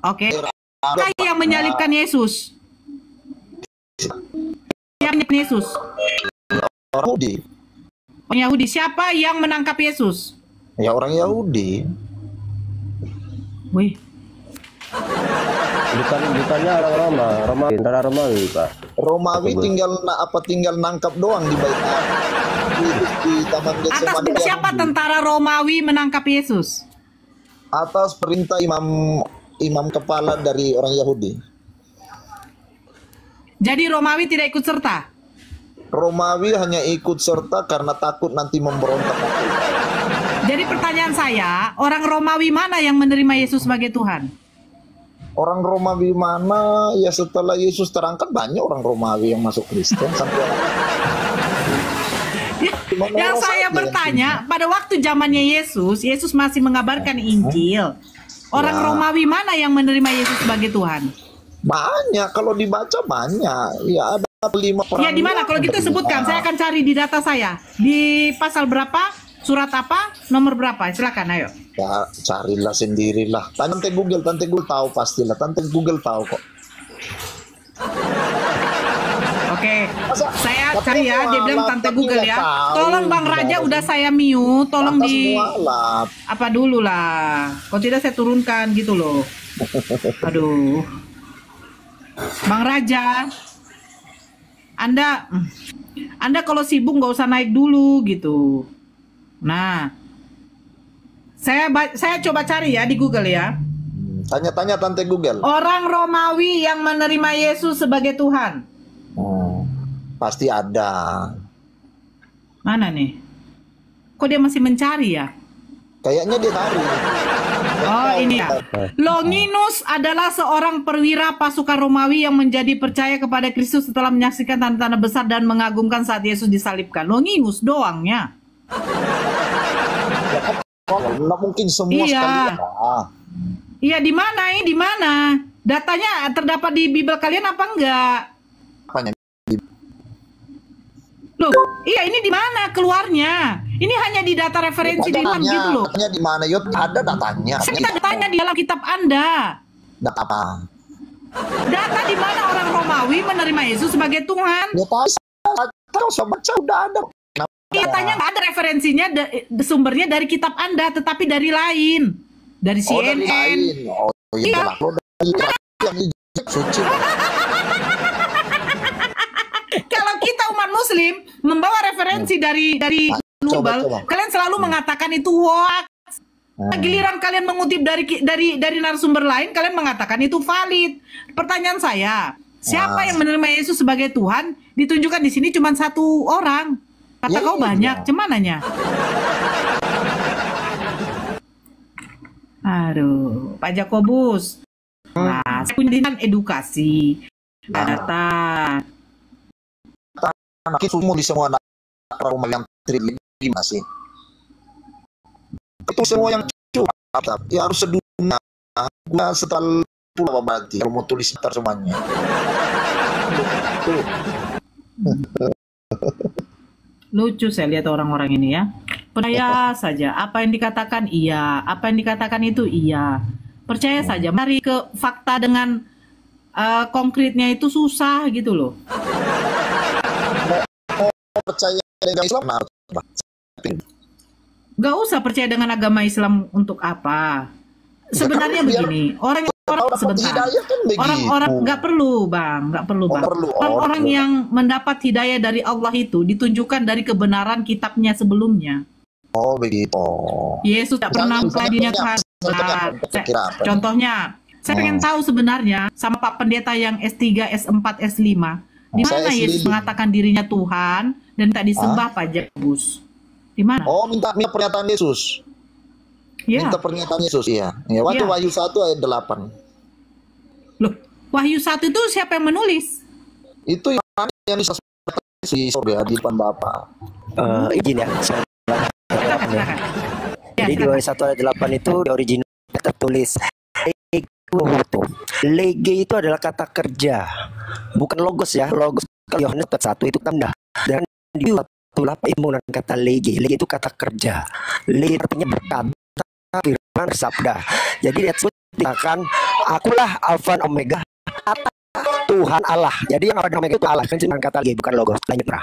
Oke. Siapa yang menyalibkan Yesus? Yang menyalibkan Yesus? Orang Yahudi. Orang Yahudi. Siapa yang menangkap Yesus? Ya orang Yahudi. Wih. Bukannya orang Romawi, tentara Romawi, Pak. Romawi tinggal nangkap doang di bait di Taman Atas Getsemani. siapa tentara Romawi menangkap Yesus? Atas perintah imam kepala dari orang Yahudi. Jadi Romawi tidak ikut serta? Romawi hanya ikut serta karena takut nanti memberontak. Jadi pertanyaan saya, orang Romawi mana yang menerima Yesus sebagai Tuhan? Orang Romawi mana? Ya setelah Yesus terangkat banyak orang Romawi yang masuk Kristen sampai Yang saya bertanya, pada waktu zamannya Yesus masih mengabarkan Injil. Orang Ya. Romawi mana yang menerima Yesus sebagai Tuhan? banyak, kalau dibaca banyak. Ya ada 5 perang. Ya di mana? Kalau gitu sebutkan, saya akan cari di data saya. Di pasal berapa? Surat apa? Nomor berapa? Silakan, ayo. Ya carilah sendirilah. Tante Google tahu pastilah. Tante Google tahu kok. Oke, Masa- saya tapi cari ya. Dia bilang mualaf, Tante tapi Google nggak ya. tahu. Tolong Bang Raja, udah saya mute. Tolong Lantas di mualaf. apa dulu lah. Kalau tidak saya turunkan gitu loh. Aduh, Bang Raja, Anda kalau sibuk nggak usah naik dulu gitu. Nah, saya coba cari ya di Google ya. Tanya-tanya Tante Google. Orang Romawi yang menerima Yesus sebagai Tuhan. Pasti ada. Mana nih? Kok dia masih mencari ya? Kayaknya dia tarik. Oh ini ya. Longinus adalah seorang perwira pasukan Romawi yang menjadi percaya kepada Kristus setelah menyaksikan tanda-tanda besar dan mengagumkan saat Yesus disalibkan. Longinus doangnya. Nggak mungkin semua Iya. sekali. Iya di mana ini? Di mana? Datanya terdapat di Bible kalian apa enggak? Apanya? Loh, iya ini di mana keluarnya? Ini hanya di data referensi di dalam gitu loh. Datanya di mana? Yot, ada datanya. Saya minta datanya di dalam kitab Anda. Data apa? Data di mana orang Romawi menerima Yesus sebagai Tuhan? Ya tahu sama baca udah ada. Katanya nggak ada referensinya, sumbernya dari kitab Anda, tetapi dari lain, dari Oh, dari CNN. lain. Oh iya. Iya. Kalau dari yang suci. Kalau kita umat Muslim membawa referensi dari Bible, Coba. kalian selalu mengatakan itu hoax. Giliran kalian mengutip dari narasumber lain, kalian mengatakan itu valid. Pertanyaan saya, siapa yang menerima Yesus sebagai Tuhan? Ditunjukkan di sini cuma satu orang. Kata Ya, kau iya. banyak, cemananya. Aduh, Pak Jakobus. Nah, saya punya dengan edukasi, data. Anak itu semua di semua anak rumah yang trilima masih. Itu semua yang curhat. Ya harus sedunia. Gua setelah pulau berarti. Kalau mau tulis ntar semuanya. Lucu saya lihat orang-orang ini ya. Percaya saja, apa yang dikatakan iya, apa yang dikatakan itu iya. Percaya saja, mari ke fakta dengan konkretnya itu susah gitu loh. Percaya dengan Islam nah, Gak usah percaya dengan agama Islam untuk apa. Sebenarnya begini, orang sebentar. Orang-orang nggak perlu, Bang, nggak perlu, Bang. Orang-orang yang mendapat hidayah dari Allah itu ditunjukkan dari kebenaran kitabnya sebelumnya. Oh begitu. Yesus tak pernah mengklaim dirinya Tuhan. Contohnya, saya pengen tahu sebenarnya sama Pak Pendeta yang S3, S4, S5, di mana Yesus mengatakan dirinya Tuhan dan tak disembah Pak Jakobus? Di mana? Oh, minta pernyataan Yesus. Ya. Minta pernyataan Yesus, iya. Ya, waktu Wahyu 1 ayat 8. Loh, Wahyu 1 itu siapa yang menulis? Itu yang disampaikan di surga di depan Bapa. Izin ya. Jadi di Wahyu 1 ayat 8 itu di original tertulis lege itu adalah kata kerja, bukan logos ya. Logos kalau Yohanes 1 itu tanda. Dan di 1:8 menggunakan kata lege. Lege itu kata kerja. Lege artinya berkata, firman, sabda. Jadi dikatakan Akulah Alfa dan Omega, kata Tuhan Allah. Jadi yang Alfa dan Omega itu Allah, kan cuma kata lagi, bukan logos. Lanjut, Ra.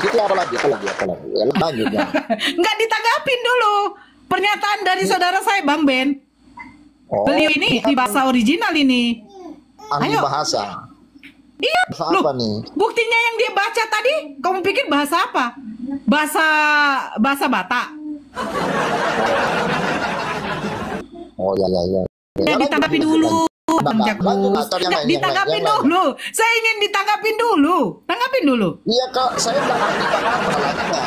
Apa lagi? Ya, lanjut ya. Nggak ditanggapin dulu pernyataan dari saudara saya, Bang Ben. Beliau ini di bahasa original ini. Ayo. Bahasa. Iya. Bahasa Loh, apa nih? buktinya yang dia baca tadi, kamu pikir bahasa apa? Bahasa Batak. Oh ya. Ya, ditanggapi dulu, Bang Jakus. Ditanggapin dulu. Saya ingin ditanggapin dulu. Tanggapin dulu. Iya, Kak. Saya bilang ahli bahasa.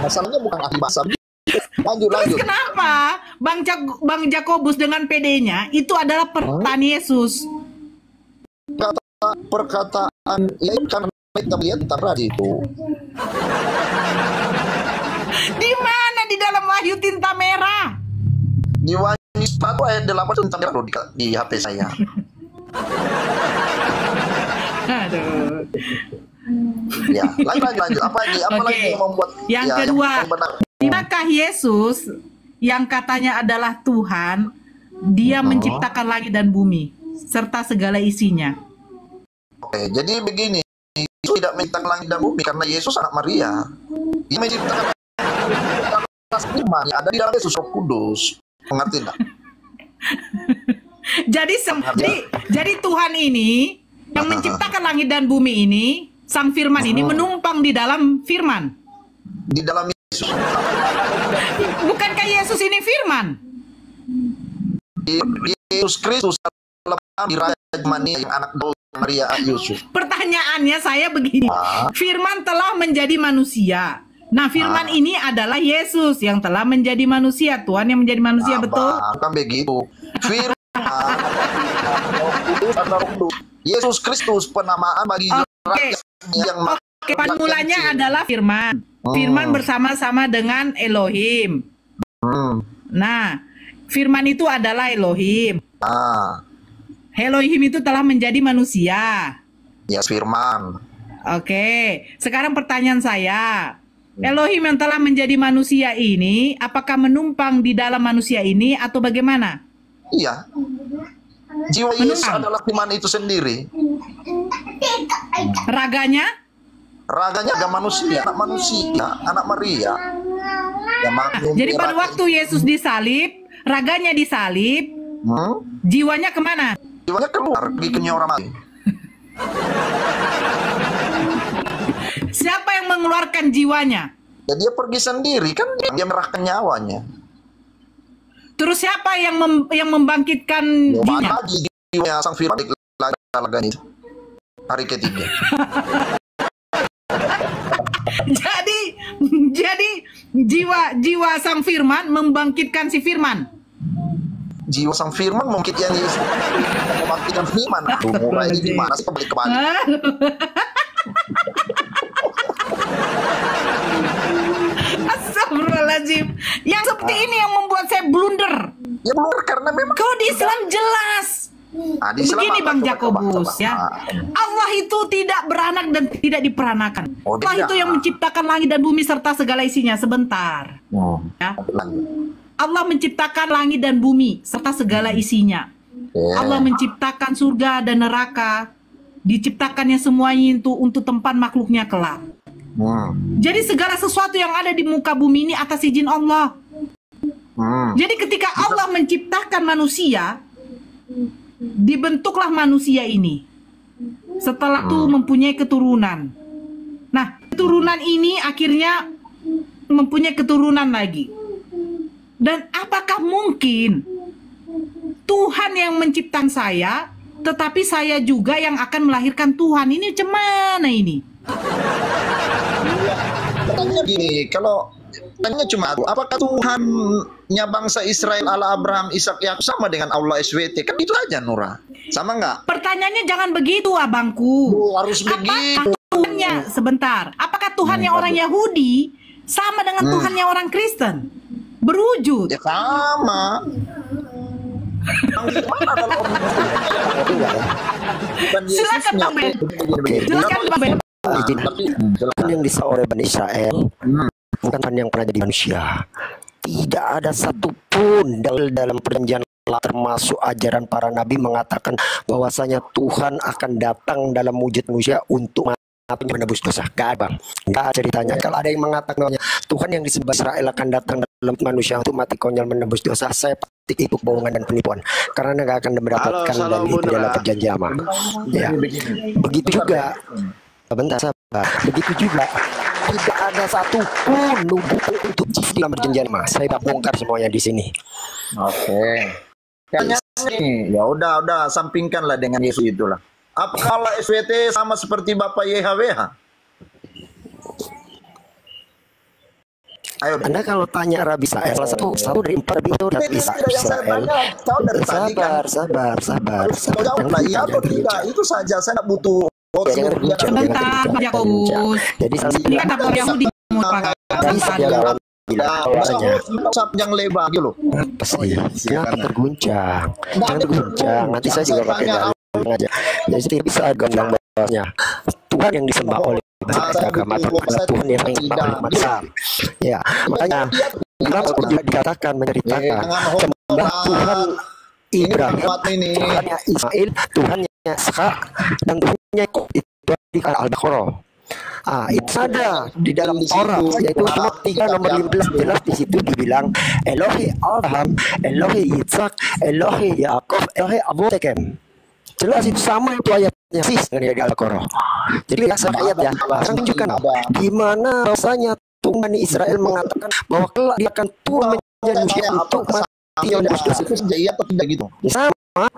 Masalahnya bukan ahli bahasa. Lanjut. Kenapa Bang Jakobus dengan PD-nya itu adalah perkataan Yesus? Perkataan ya karena kita lihat tadi itu. Di mana di dalam Wahyu tinta merah? Di Wahyu 1 ayat 8 tinta merah di HP saya. Aduh. Ya, lanjut. Apa lagi yang membuat yang kedua, dimana Yesus yang katanya adalah Tuhan, dia menciptakan langit dan bumi serta segala isinya. Oke, jadi begini, Yesus tidak menciptakan langit dan bumi karena Yesus anak Maria. Dia menciptakan firman yang ada di dalam Yesus Roh Kudus. Mengerti enggak? jadi Tuhan ini yang menciptakan langit dan bumi ini, Sang Firman ini menumpang di dalam Firman. Di dalam Yesus. Bukankah Yesus ini Firman? Yesus Kristus adalah dirajmani yang anak Maria Yusuf. Pertanyaannya saya begini, Firman telah menjadi manusia. Nah, Firman ini adalah Yesus yang telah menjadi manusia, Tuhan yang menjadi manusia, betul? Kan begitu. Firman Yesus Kristus penamaan bagi rakyat yang mulanya adalah Firman. Firman bersama-sama dengan Elohim. Nah, Firman itu adalah Elohim. Elohim itu telah menjadi manusia. Ya, Firman. Oke, sekarang pertanyaan saya. Elohim yang telah menjadi manusia ini, apakah menumpang di dalam manusia ini atau bagaimana? Iya. Jiwa Yesus adalah Firman itu sendiri. Raganya? Raganya agak manusia, anak Maria. Jadi pada waktu Yesus disalib, raganya disalib, jiwanya kemana? Jiwanya keluar, pergi ke orang mati. Siapa yang mengeluarkan jiwanya? Ya, dia pergi sendiri, kan dia merahkan nyawanya. Terus siapa yang membangkitkan jiwanya? Lagi jiwanya Sang Firman lagi hari ketiga. jadi jiwa Sang Firman membangkitkan si Firman. Jiwa Sang Firman membangkitkan Yesus. Membangkitkan Firman. Mulai ini gimana sih kembali. Astagfirullahaladzim. Yang seperti ini yang membuat saya blunder. Ya blunder karena memang kalau di Islam jelas. Begini Bang Jakobus ya. Allah itu tidak beranak dan tidak diperanakan. Allah itu yang menciptakan langit dan bumi serta segala isinya. Sebentar. Ya. Allah menciptakan langit dan bumi serta segala isinya. Allah menciptakan surga dan neraka. Diciptakannya semuanya itu untuk tempat makhluknya kelak. Jadi segala sesuatu yang ada di muka bumi ini atas izin Allah. Jadi ketika Allah menciptakan manusia, dibentuklah manusia ini. Setelah itu mempunyai keturunan. Nah, keturunan ini akhirnya mempunyai keturunan lagi. Dan apakah mungkin Tuhan yang menciptakan saya, tetapi saya juga yang akan melahirkan Tuhan? Ini cemana ini? Pertanyaannya gini, kalau tanya cuma apakah Tuhannya bangsa Israel Allah Abraham, Ishak, Yakub sama dengan Allah SWT? Kan itu aja, Nura. Sama nggak? Pertanyaannya jangan begitu, abangku. Harus begitu. Tuhannya, sebentar. Apakah Tuhannya orang Yahudi sama dengan Tuhannya orang Kristen? Berwujud. Ya sama. Silakan Bang Ben. Silakan Bang Ben. Yang disau oleh Bani Israel bukan Tuhan yang pernah jadi manusia, tidak ada satupun dalam perjanjian lama, termasuk ajaran para nabi mengatakan bahwasanya Tuhan akan datang dalam wujud manusia untuk menebus dosa. Gak ada, Bang. Gak ada ceritanya. Kalau ada yang mengatakan Tuhan yang disembah Israel akan datang dalam manusia untuk mati konyol menebus dosa, saya pasti itu bohongan dan penipuan. Karena nggak akan mendapatkan dari itu dalam perjanjian lama. Ya. Begitu juga. Bentar, sabar. Begitu juga. Tidak ada satupun nubuat untuk dalam perjanjian lama. Saya bongkar semuanya di sini. Oke. Kayaknya nih, ya udah sampingkanlah dengan Yesus itulah. Apakah SWT sama seperti Bapak YHWH? Ayo, Anda kalau tanya Rabi Israel, satu dari 4 Rabi itu Rabi Israel. Sabar. Iya atau tidak? Itu saja. Saya tidak butuh. Sebentar, Pak Yakobus. Jadi ini kan dapur Yahudi yang lebar gitu loh. Apa sih? Kenapa terguncang? Nanti saya juga pakai dalil aja. Jadi bisa gamblang bawahnya. Tuhan yang disembah oleh agama Tuhan yang disembah oleh umat Islam. Ya, makanya kenapa juga dikatakan menceritakan sembah Tuhan Ibrahim, Tuhannya Ismail, Tuhannya Ishak, dan Tuhannya Yakub. Itu di Al-Baqarah. Itu ada di dalam Torah, yaitu Surat 3 nomor 15 jelas di situ dibilang Elohi Abraham, Elohi Yitzhak, Elohi Yakub, Elohi Abraham. Jelas itu sama itu ayatnya sih dengan di Al-Baqarah. Jadi lihat ayat ya, sekarang tunjukkan di mana rasanya Tuhan Bani Israel mengatakan bahwa kelak dia akan turun menjadi manusia untuk mati oleh dosa. Itu iya atau tidak gitu? Sama.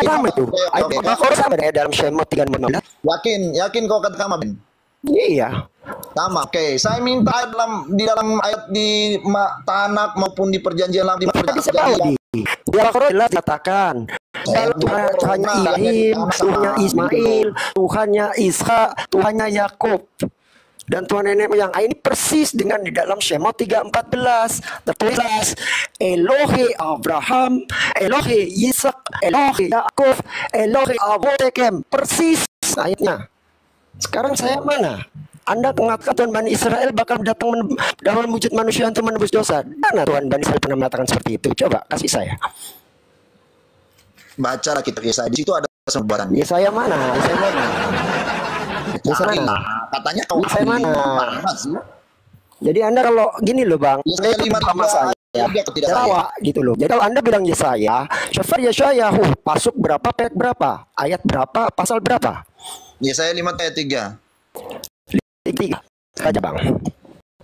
Sama itu. Ayat Al-Baqarah sama dalam Shemot 3:15. Yakin kau kata sama Ben? Iya. Sama. Oke, saya minta di dalam ayat di Tanak maupun di perjanjian lama di perjanjian. Di Al-Qur'an jelas dikatakan Tuhannya Ibrahim, Tuhannya Ismail, Tuhannya Ishak, Tuhannya Yakub, dan Tuhan nenek moyang. Ini persis dengan di dalam Shemot 3:14 tertulis Elohe Abraham, Elohe Yitzhak, Elohe Yakub, Elohe Abraham. Persis ayatnya. Sekarang saya mana? Anda mengatakan Tuhan Bani Israel bakal datang dalam wujud manusia untuk menebus dosa. Mana Tuhan Bani Israel pernah mengatakan seperti itu? Coba kasih saya. Bacalah kitab Yesaya. Di situ ada perbuatan. Yesaya mana? Yesaya mana? Katanya kau Yesaya mana? Jadi Anda kalau gini loh Bang, Yesaya 5 sama saya. Jawa gitu loh. Jadi kalau Anda bilang Yesaya, Syafar Yesaya, pasuk berapa, ayat berapa, ayat berapa, pasal berapa? Yesaya 5 ayat 3. 3 aja Bang.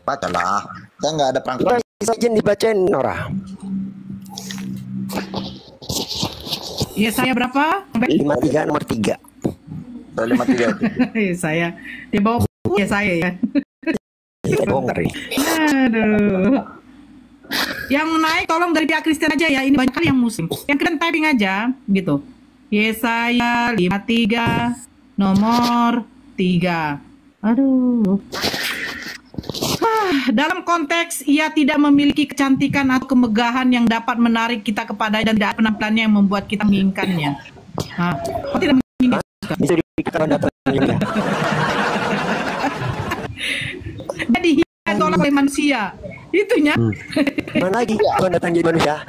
Bacalah. Saya nggak ada perangkat. Bisa izin dibacain Nora. Yesaya berapa? 53 nomor 3. 53. Saya di bawah Yesaya ya. Aduh. Yang naik tolong dari pihak Kristen aja ya. Ini banyak kali yang muslim. Yang keren typing aja gitu. Yesaya 53 nomor 3. Aduh. Dalam konteks ia tidak memiliki kecantikan atau kemegahan yang dapat menarik kita kepada dan tidak penampilannya yang membuat kita menginginkannya. Kok tidak menginginkan? Bisa dikatakan datangnya. Jadi tolak oleh manusia. Itunya. Mana lagi kau datang jadi manusia?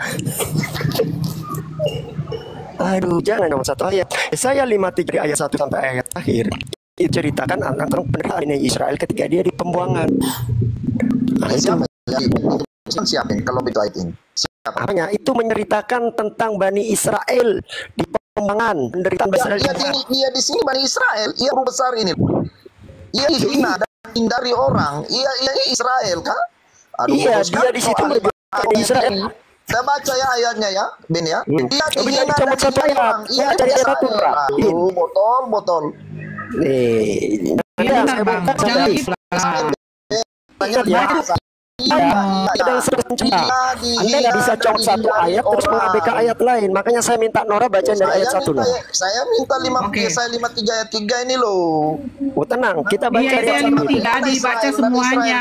Aduh, jangan nomor 1 ayat. Saya 53 ayat 1 sampai ayat akhir. Itu ceritakan tentang penderitaan Israel ketika dia di pembuangan. Siapa kalau itu ayat ini? Apanya? Itu menceritakan tentang Bani Israel di pembuangan, penderitaan Bani Israel. Ia di sini Bani Israel, ia besar ini. Ia dihina dan hindari orang. Ia Israel kan? Iya, dia di situ berjuang di Israel. Saya baca ya ayatnya ya, Ben ya. Ia dihina dan hindari orang. Ia cari satu botol. Nih, saya buka Anda nggak bisa cong satu ayat terus mengabaikan ayat lain. Makanya saya minta Nora baca dari ayat 1. Saya minta 53 ayat 3 ini loh. Oh tenang, kita baca ayat 1. Tidak dibaca semuanya.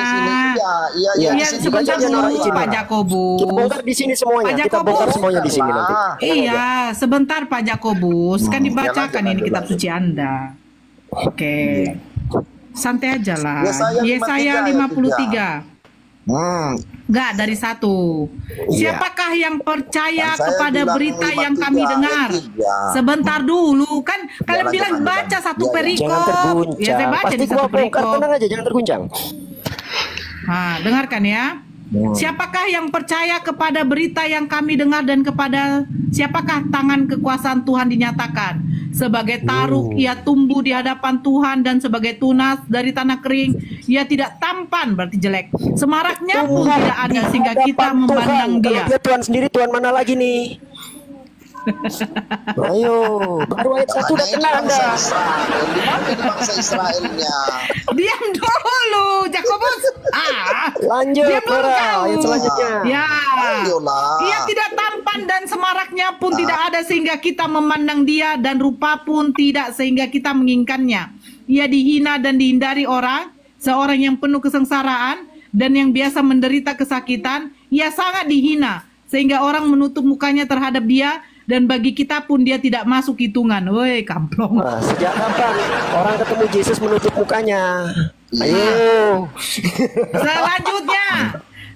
Iya, sebentar dulu Pak Jakobus. Kita bongkar di sini semuanya. Kita bongkar semuanya di sini nanti. Iya, sebentar Pak Jakobus. Kan dibacakan ini kitab suci Anda. Oke. Santai aja lah. Yesaya 53. Enggak, dari 1. Iya. Siapakah yang percaya Kan saya kepada bilang berita 5:3 yang kami dengar? ayat 3. Sebentar dulu, kan kalian bilang jangan. baca satu Jangan perikop. Jangan terguncang. Ya, saya baca Pasti di gua satu bongkar, perikop. tenang aja, jangan terguncang. Nah, dengarkan ya. Siapakah yang percaya kepada berita yang kami dengar dan kepada siapakah tangan kekuasaan Tuhan dinyatakan? Sebagai taruk ia tumbuh di hadapan Tuhan dan sebagai tunas dari tanah kering ia tidak tampan, berarti jelek. Semaraknya pun tidak ada sehingga kita memandang Kalau dia. dia Tuhan sendiri, Tuhan mana lagi nih? Ayo, baru ayat 1 udah kena Anda. Di mana di bangsa Israelnya? Diam dulu, Jakobus. Lanjut, Diam dulu Nora, kau. ayat selanjutnya. Ya. Ayolah. Ia tidak tampan dan semaraknya pun tidak ada sehingga kita memandang dia dan rupa pun tidak sehingga kita menginginkannya. Ia dihina dan dihindari orang, seorang yang penuh kesengsaraan dan yang biasa menderita kesakitan. Ia sangat dihina sehingga orang menutup mukanya terhadap dia dan bagi kita pun dia tidak masuk hitungan. Woi, kamplong. Nah, sejak kapan orang ketemu Yesus menutup mukanya? Ayo. Selanjutnya,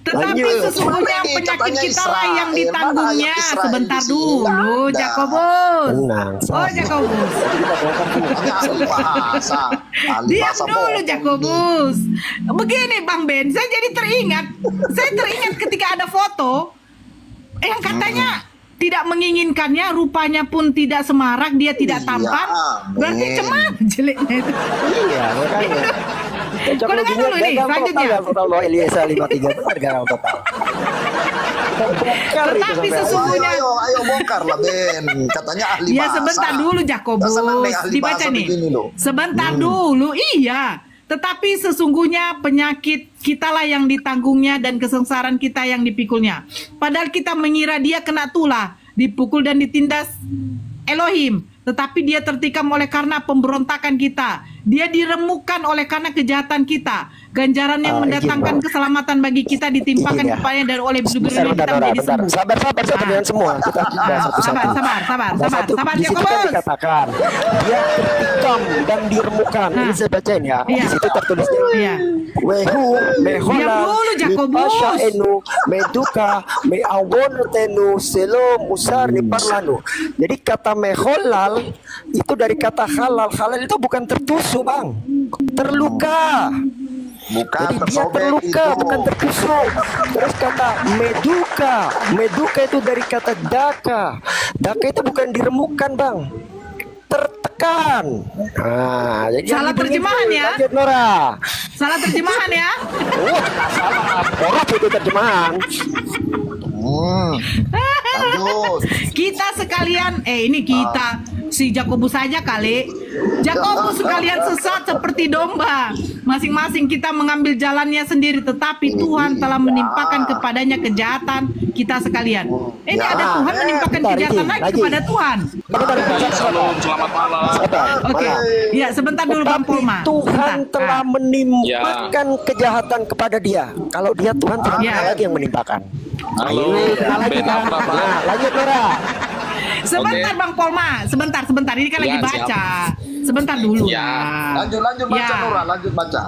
tetapi Lanjut. sesungguhnya Ini penyakit katanya kita lah yang Israel. ditanggungnya. Mana ayat Israel Sebentar di sini? dulu, Nggak ada. Jakobus. Tenang, Oh, sabar. Jakobus. Hanya ahli bahasa. Ahli Diam bahasa dulu, bohong. Jakobus. Begini, Bang Ben, saya jadi teringat. Saya teringat ketika ada foto yang katanya tidak menginginkannya, rupanya pun tidak semarak, dia tidak Iya, tampan. Berarti amin. cemar jeleknya itu. Iya, makanya. Cocok Kau dengar loginya dulu nih, gagal selanjutnya. total, total bahwa Eliezer 53 benar gagal total. Bongkar itu Tetapi sampai sesungguhnya- Ayo bongkar lah Ben. Katanya ahli Ya bahasa. sebentar dulu Jakobus. Nggak senang nih ahli Dibaca bahasa nih. begini loh. Sebentar dulu. Iya. Tetapi sesungguhnya penyakit kitalah yang ditanggungnya dan kesengsaraan kita yang dipikulnya. Padahal kita mengira dia kena tulah, dipukul dan ditindas Elohim. Tetapi dia tertikam oleh karena pemberontakan kita. Dia diremukkan oleh karena kejahatan kita. Ganjaran yang mendatangkan Gini, keselamatan bagi kita ditimpakan Gini, ya. kepadanya dan oleh bulu-bulunya Bentar, kita Nora, menjadi bentar. sembuh. Sabar jangan semua. Kita bahas satu-satu. Sabar, Di situ kan Jakobus. dikatakan dia tertikam dan diremukkan. Ini saya bacain ya. Iya. Di situ tertulisnya. Iya. Wehu Diam mehola dulu, Jakobus. mipasha enu meduka meawonotenu selo musar ni parlanu. Jadi kata meholal itu dari kata halal. Halal itu bukan tertusuk, Bang. Terluka. Bukan Jadi dia tersobek terluka, itu. bukan tertusuk. Terus kata meduka. Meduka itu dari kata daka. Daka itu bukan diremukkan, Bang. Tertekan. Nah, jadi Salah yang terjemahan ya. Lanjut, Nora. Salah terjemahan ya. Oh, salah. Orang itu terjemahan. Lanjut. Kita sekalian, ini kita si Jakobus saja kali. Jakobus sekalian sesat seperti domba. Masing-masing kita mengambil jalannya sendiri, tetapi Tuhan telah menimpakan kepadanya kejahatan kita sekalian. Ini Ya. ada Tuhan menimpakan Bentar, kejahatan Iki, lagi lagi. kepada Tuhan. Shalom, selamat malam. Sabar. Oke. Ya, sebentar dulu Bang Tetapi Polma. Tuhan Sebentar. telah menimpakan kejahatan kepada dia. Kalau dia Tuhan tidak Ya. ada lagi yang menimpakan. Halo, Kenal lagi Ben kan? apa, Bang? Nah, lanjut Nora. Sebentar Bang Polma, sebentar. Ini kan Ya, lagi siap. baca. Sebentar dulu. Ya. Lanjut baca Ya. Nora, lanjut baca.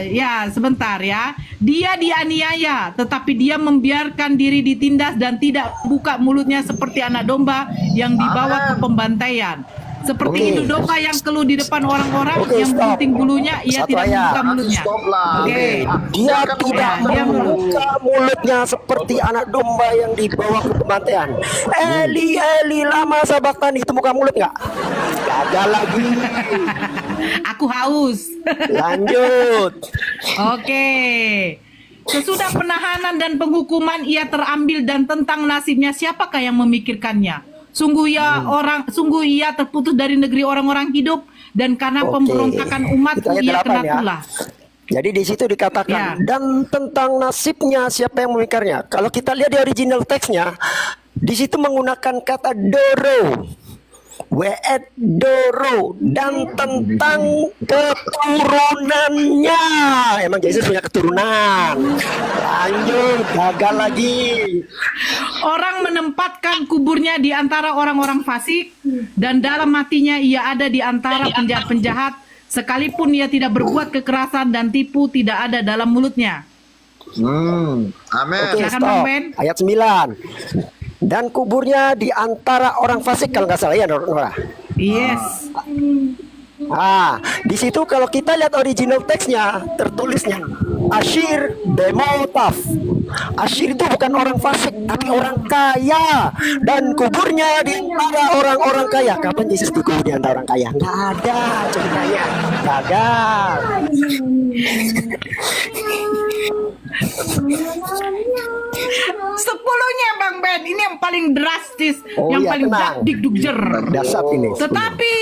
Ya, sebentar ya. Dia dianiaya, tetapi dia membiarkan diri ditindas dan tidak buka mulutnya seperti anak domba yang dibawa ke pembantaian. Seperti Oke. induk domba yang keluh di depan orang-orang Oke, yang stop. gunting bulunya, ia Satu tidak ayat. membuka mulutnya. Stop lah. Oke. Dia Kan tidak udah diam dulu. membuka mulutnya seperti anak domba yang dibawa ke pembantaian. Eli lama sabaktani, itu buka mulut nggak? Gagal lagi. Aku haus. Lanjut. Oke. Sesudah penahanan dan penghukuman ia terambil dan tentang nasibnya siapakah yang memikirkannya? Sungguh ia terputus dari negeri orang-orang hidup dan karena Oke. pemberontakan umatku Itu ayat ia 8 kena ya. tulah. Jadi di situ dikatakan Ya. dan tentang nasibnya siapa yang memikirnya. Kalau kita lihat di original teksnya, di situ menggunakan kata doro, doro dan tentang keturunannya. Emang Yesus punya keturunan. Lanjut, gagal lagi. Orang menempatkan kuburnya di antara orang-orang fasik dan dalam matinya ia ada di antara penjahat-penjahat sekalipun ia tidak berbuat kekerasan dan tipu tidak ada dalam mulutnya. Amin. Oke, Silakan, stop. Bang Ben. Ayat 9. Dan kuburnya di antara orang fasik, kalau nggak salah ya, Nora. Yes. Di situ kalau kita lihat original teksnya tertulisnya Ashir Demotaf. Ashir itu bukan orang fasik tapi orang kaya, dan kuburnya di antara orang-orang kaya. Kapan Yesus dikubur di antara orang kaya? Nggak ada ceritanya, gagal. Sepuluhnya Bang Ben, ini yang paling drastis, yang iya, paling tenang. dikdukjer. Dasar ini. Tetapi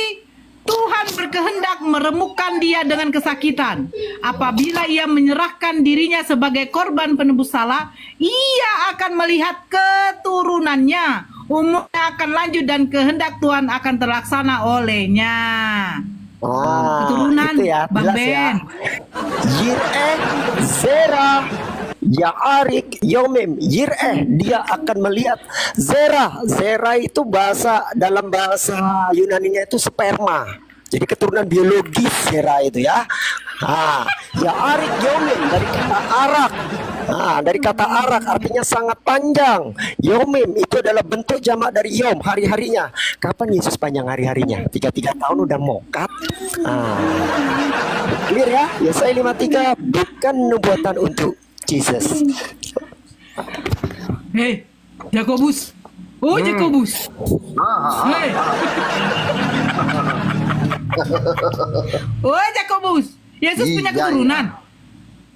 Tuhan berkehendak meremukkan dia dengan kesakitan. Apabila ia menyerahkan dirinya sebagai korban penebus salah, ia akan melihat keturunannya. Umurnya akan lanjut dan kehendak Tuhan akan terlaksana olehnya. Keturunan itu ya, Bang jelas ya. Ben. Yir'eh, Zerah, Ya'arik, Yomim. Yir'eh, dia akan melihat Zerah. Zerah itu dalam bahasa Yunaninya itu sperma. Jadi keturunan biologis Zerah itu ya. Ya'arik, Yomim dari kata arak. Dari kata arak artinya sangat panjang. Yomim itu adalah bentuk jamak dari yom, hari-harinya. Kapan Yesus panjang hari-harinya? 33 tahun udah mokat. Clear ya? Yesaya 53 bukan nubuatan untuk Jesus. Hei, Jakobus. Oh, Jakobus. Hei. Oh, Jakobus. Yesus punya keturunan?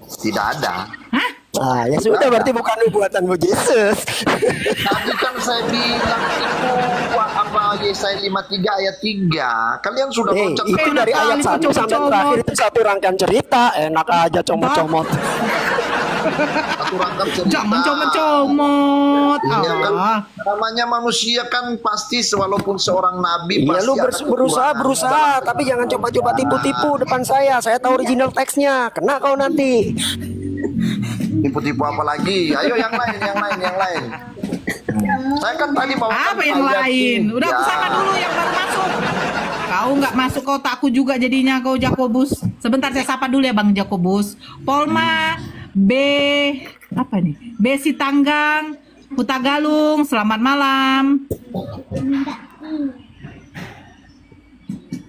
Tidak ada. Hah? Ya sudah, berarti bukan nubuatanmu Yesus. Tadi kan saya bilang itu Yesaya 53 ayat 3. Kalian sudah loncat. Itu dari ayat 1 sampai terakhir itu satu rangkaian cerita. Enak aja comot-comot. Satu rangkaian cerita. Jangan comot-comot. Iya kan, namanya manusia kan pasti walaupun seorang nabi Iya, pasti lu ada berusaha, tapi jangan coba-coba tipu-tipu depan saya. Saya tahu original teksnya. Kena kau nanti. tipu-tipu apa lagi? Ayo yang lain. Saya kan tadi mau Apa yang lain? Udah aku sapa dulu yang baru masuk. Kau nggak masuk kotakku juga jadinya kau Jakobus. Sebentar saya sapa dulu ya Bang Jakobus. Polma B apa nih? B Sitanggang, Huta Galung, selamat malam.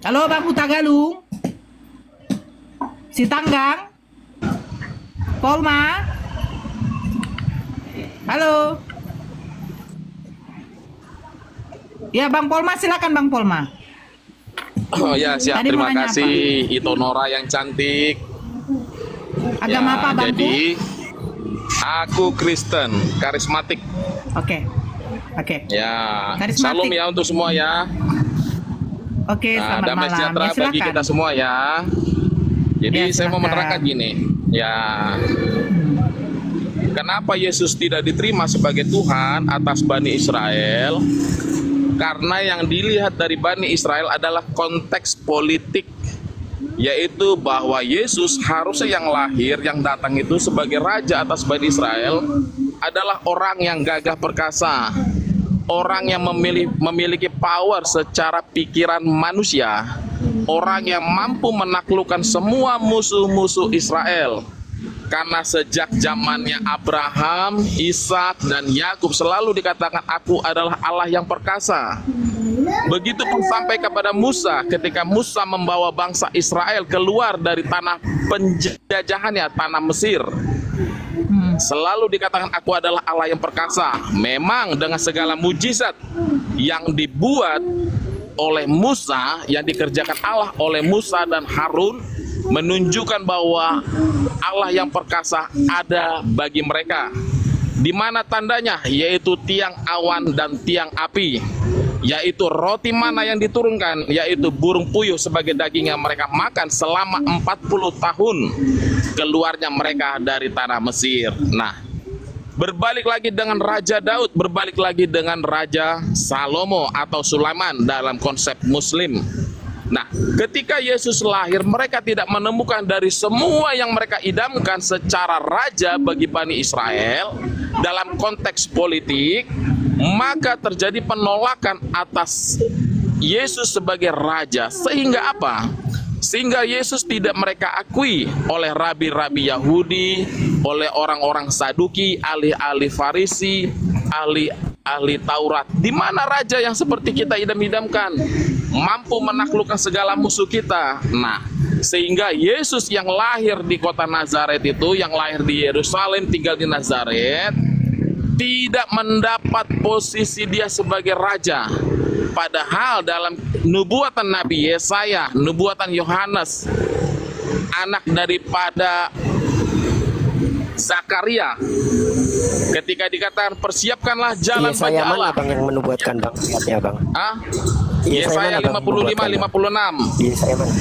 Halo Bang Huta Galung. Sitanggang. Polma. Halo. Ya Bang Polma, silakan Bang Polma. Oh ya, siap. Tadi Terima mau nanya kasih Ito Nora yang cantik. Agama apa Bangku? Jadi aku Kristen, karismatik. Oke. Ya, Karismatik. salam ya untuk semua ya. Oke, selamat Damai malam. sejahtera Ya, bagi silakan. kita semua ya. Jadi Ya, saya mau silakan. menerangkan gini. Ya, kenapa Yesus tidak diterima sebagai Tuhan atas Bani Israel? Karena yang dilihat dari Bani Israel adalah konteks politik, yaitu bahwa Yesus harusnya yang lahir, yang datang itu sebagai raja atas Bani Israel adalah orang yang gagah perkasa, orang yang memiliki power secara pikiran manusia, orang yang mampu menaklukkan semua musuh-musuh Israel. Karena sejak zamannya Abraham, Ishak, dan Yakub selalu dikatakan aku adalah Allah yang perkasa. Begitupun sampai kepada Musa, ketika Musa membawa bangsa Israel keluar dari tanah penjajahannya, tanah Mesir. Selalu dikatakan aku adalah Allah yang perkasa. Memang dengan segala mujizat yang dibuat oleh Musa, yang dikerjakan Allah oleh Musa dan Harun, menunjukkan bahwa Allah yang perkasa ada bagi mereka. Di mana tandanya? Yaitu tiang awan dan tiang api, yaitu roti mana yang diturunkan, yaitu burung puyuh sebagai daging yang mereka makan selama 40 tahun keluarnya mereka dari tanah Mesir. Nah, berbalik lagi dengan Raja Daud, berbalik lagi dengan Raja Salomo atau Sulaiman dalam konsep Muslim. Nah, ketika Yesus lahir, mereka tidak menemukan dari semua yang mereka idamkan secara raja bagi Bani Israel dalam konteks politik, maka terjadi penolakan atas Yesus sebagai raja. Sehingga apa? Sehingga Yesus tidak mereka akui oleh rabi-rabi Yahudi, oleh orang-orang Saduki, ahli-ahli Farisi, ahli Taurat. Di mana raja yang seperti kita idam-idamkan, mampu menaklukkan segala musuh kita? Nah, sehingga Yesus yang lahir di kota Nazaret itu, yang lahir di Yerusalem, tinggal di Nazaret, tidak mendapat posisi dia sebagai raja. Padahal dalam nubuatan Nabi Yesaya, nubuatan Yohanes, anak daripada Zakaria, ketika dikatakan persiapkanlah jalan bagi Allah. Bang yang menubuatkan bang, lihatnya bang. Yesaya 55, 56. Yesaya mana?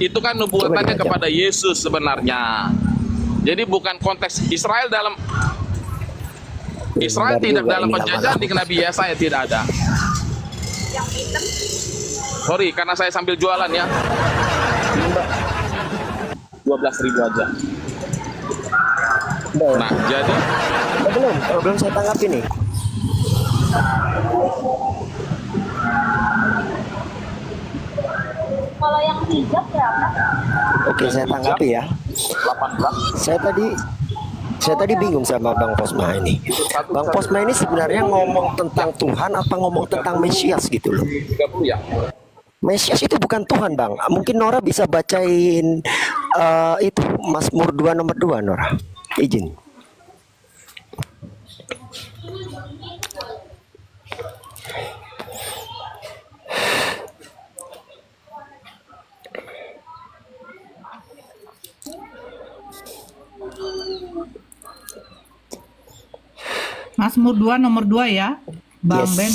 Itu kan nubuatannya kepada Yesus sebenarnya. Jadi bukan konteks Israel dalam tidak dalam penjajahan di Nabi Yesaya, tidak ada. Sorry, karena saya sambil jualan ya. 12.000 aja. Nah, jadi belum saya tanggapi nih. Kalau yang hijab berapa? Oke, saya tanggapi ya. 18. Saya tadi bingung sama Bang Posma ini. Bang Posma ini sebenarnya ngomong tentang Tuhan apa ngomong tentang Mesias gitu loh. 30 ya. Mesias itu bukan Tuhan, Bang. Mungkin Nora bisa bacain itu Mazmur 2 nomor 2, Nora. Izin. Mazmur 2 nomor 2 ya, Bang Ben.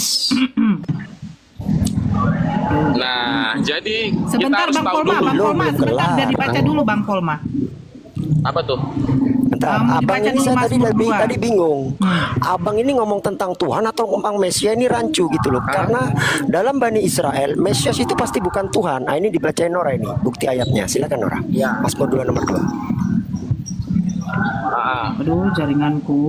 Nah, jadi sebentar kita harus Bang tahu Polma, dulu. Bang Polma, sebentar biar dibaca dulu Bang Polma. Apa tuh? Bentar, abang ini saya tadi bingung. Abang ini ngomong tentang Tuhan atau ngomong Mesias, ini rancu gitu loh. Karena dalam Bani Israel, Mesias itu pasti bukan Tuhan. Nah, ini dibacain Nora ini, bukti ayatnya. Silakan Nora. Ya. Mazmur 2 nomor 2. Aduh, jaringanku.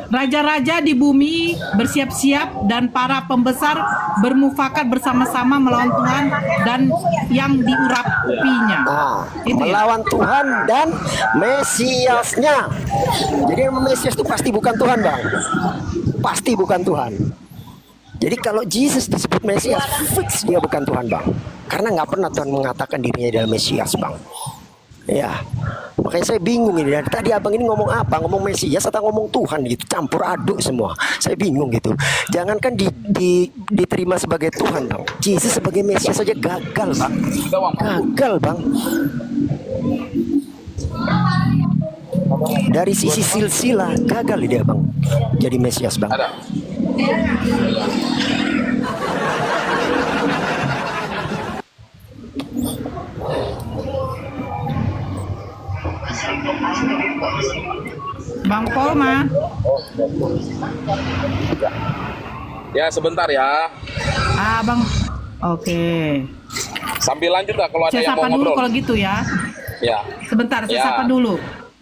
Raja-raja di bumi bersiap-siap dan para pembesar bermufakat bersama-sama melawan Tuhan dan yang diurapinya. Melawan ya? Tuhan dan Mesiasnya. Jadi Mesias itu pasti bukan Tuhan, Bang. Pasti bukan Tuhan. Jadi kalau Yesus disebut Mesias, fix dia bukan Tuhan, Bang. Karena nggak pernah Tuhan mengatakan dirinya adalah Mesias, Bang. Ya, makanya saya bingung ini. Dan tadi abang ini ngomong apa? Ngomong Mesias atau ngomong Tuhan gitu? Campur aduk semua. Saya bingung gitu. Jangankan diterima sebagai Tuhan, Bang. Yesus sebagai Mesias saja gagal, Bang. Gagal, Bang. Dari sisi silsilah gagal dia, Bang. Jadi Mesias, Bang. Ada. Bang Polma. Ya, sebentar ya. Bang. Oke. Sambil lanjut lah kalau ada saya yang mau sapa dulu ngobrol. kalau gitu ya. Ya. Sebentar, saya sapa dulu.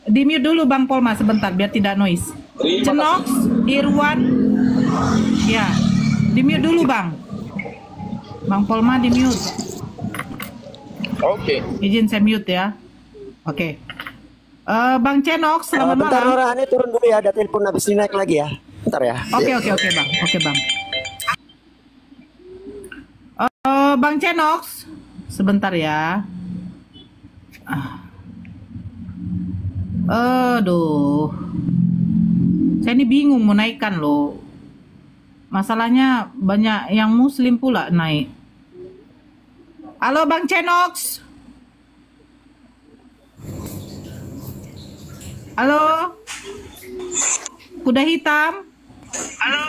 Di-mute dulu Bang Polma sebentar biar tidak noise. Cenox, Irwan. Ya. Di-mute dulu, Bang. Bang Polma di-mute. Oke. Izin saya mute ya. Oke. Bang Cenox, selamat malam. Bentar Nora, ini turun dulu ya, ada telepon habis ini naik lagi ya. Bentar ya. Oke Bang. Oke Bang. Bang Cenox, sebentar ya. Aduh. Saya ini bingung mau naikkan loh. Masalahnya banyak yang muslim pula naik. Halo Bang Cenox. Halo. Kuda hitam. Halo.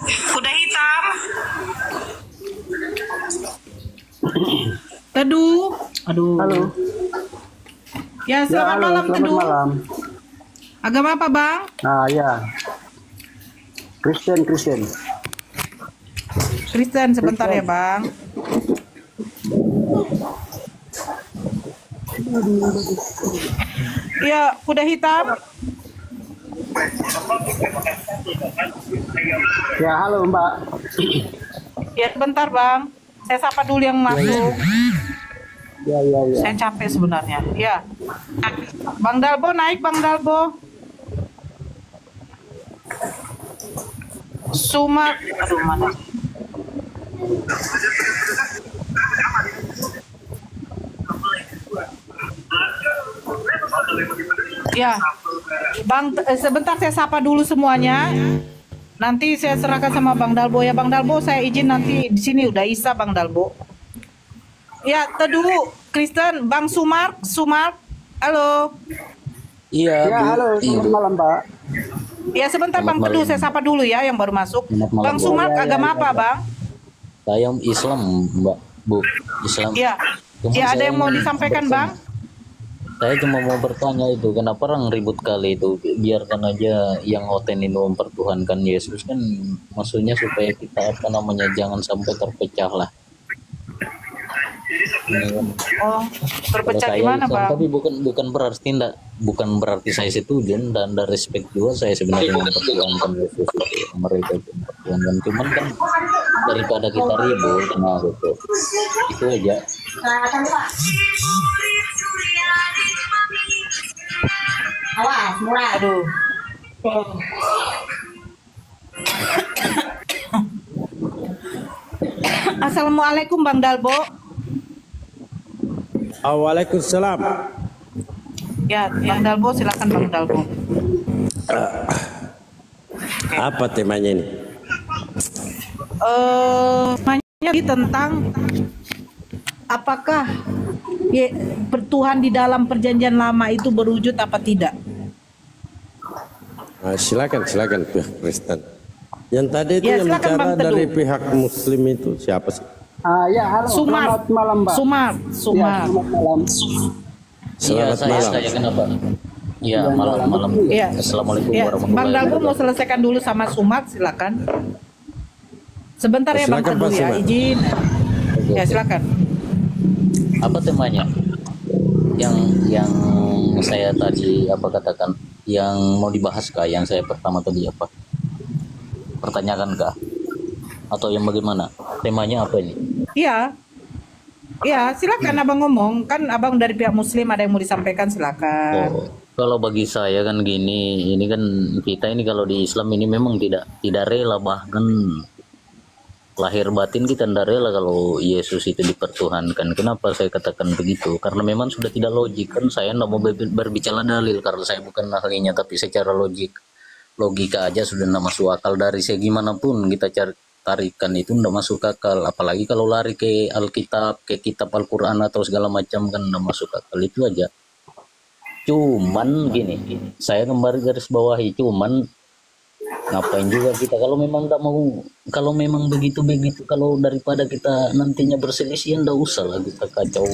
Kuda hitam. Teduh. Aduh. Halo. Ya, selamat malam Teduh. Malam. Agama apa, Bang? Ya. Kristen. Kristen sebentar ya, Bang. Ya, kuda hitam. Ya, halo Mbak. Ya, sebentar Bang. Saya sapa dulu yang masuk. Ya. Saya capek sebenarnya. Ya. Bang Dalbo naik, Bang Dalbo. Sumat, aduh mana? Ya, Bang, sebentar saya sapa dulu semuanya. Nanti saya serahkan sama Bang Dalbo ya. Bang Dalbo, saya izin nanti di sini udah Isa Bang Dalbo. Ya, Teduh Kristen, Bang Sumar, halo. Ya, halo, selamat malam, Pak. Ya, sebentar Bang Teduh, saya sapa dulu ya yang baru masuk. Bang Sumar, agama apa, Bang? Saya Islam, Mbak, Bu. Islam. Ya, ya ada yang mau disampaikan, Bang? Saya cuma mau bertanya itu, kenapa orang ribut kali itu? Biarkan aja yang Oten ini mempertuhankan Yesus kan, maksudnya supaya kita jangan sampai terpecah lah. Oh, terpecah gimana, Bang? Tapi bukan berarti saya setuju dan ada respect juga saya sebenarnya mempertuhankan Yesus itu. Mereka mempertuhankan, cuman kan daripada kita ribut, nah gitu. Itu aja. Awas, murah. Aduh. Assalamualaikum Bang Dalbo. Waalaikumsalam. Ya, Bang Dalbo, silakan Bang Dalbo. Apa temanya ini? Temanya tentang apakah Tuhan di dalam perjanjian lama itu berwujud apa tidak? Silakan pihak Kristen. Yang tadi itu Ya, yang silakan, bicara Bang Teduh. dari pihak Muslim itu siapa sih? Ya, halo, selamat malam, Mbak. Sumar. Ya, selamat malam. Selamat malam. Saya kenapa? Iya, malam. Ya. Assalamualaikum Ya, warahmatullahi Bang Dalbo wabarakatuh. mau selesaikan dulu sama Sumar, silakan. Sebentar ya Bang Silakan, Teduh Pak ya, Sumar. izin. Ya, silakan. Apa temanya? Yang saya tadi katakan yang mau dibahas kah? Yang saya pertama tadi apa? Pertanyakan kah? Atau yang bagaimana? Temanya apa ini? Iya. Ya, silakan Abang ngomong. Kan Abang dari pihak Muslim ada yang mau disampaikan, silakan. Oh, kalau bagi saya kan gini, ini kan kita ini kalau di Islam ini memang tidak rela, bahkan lahir batin kita tidak rela kalau Yesus itu dipertuhankan. Kenapa saya katakan begitu? Karena memang sudah tidak logik. Kan saya tidak mau berbicara dalil karena saya bukan ahlinya, tapi secara logika aja sudah tidak masuk akal. Dari segi manapun kita tarikan itu tidak masuk akal. Apalagi kalau lari ke Alkitab, ke kitab Al-Quran atau segala macam, kan tidak masuk akal. Itu aja. Cuman gini, saya kembali garis bawahi, cuman ngapain juga kita kalau memang tidak mau, kalau memang begitu, kalau daripada kita nantinya berselisih, tidak usah lah kita kacau,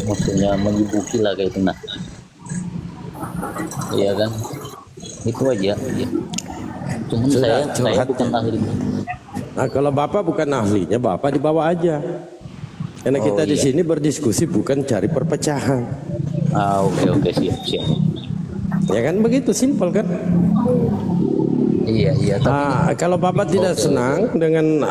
maksudnya menyibuki lah kayak itu. Nah, iya kan, itu aja. Cuman saya bukan ahli. Nah, kalau Bapak bukan ahlinya, Bapak dibawa aja. Karena kita di sini berdiskusi bukan cari perpecahan. Oke, siap. Ya kan begitu, simpel kan? Iya. Tapi kalau Bapak tidak senang dengan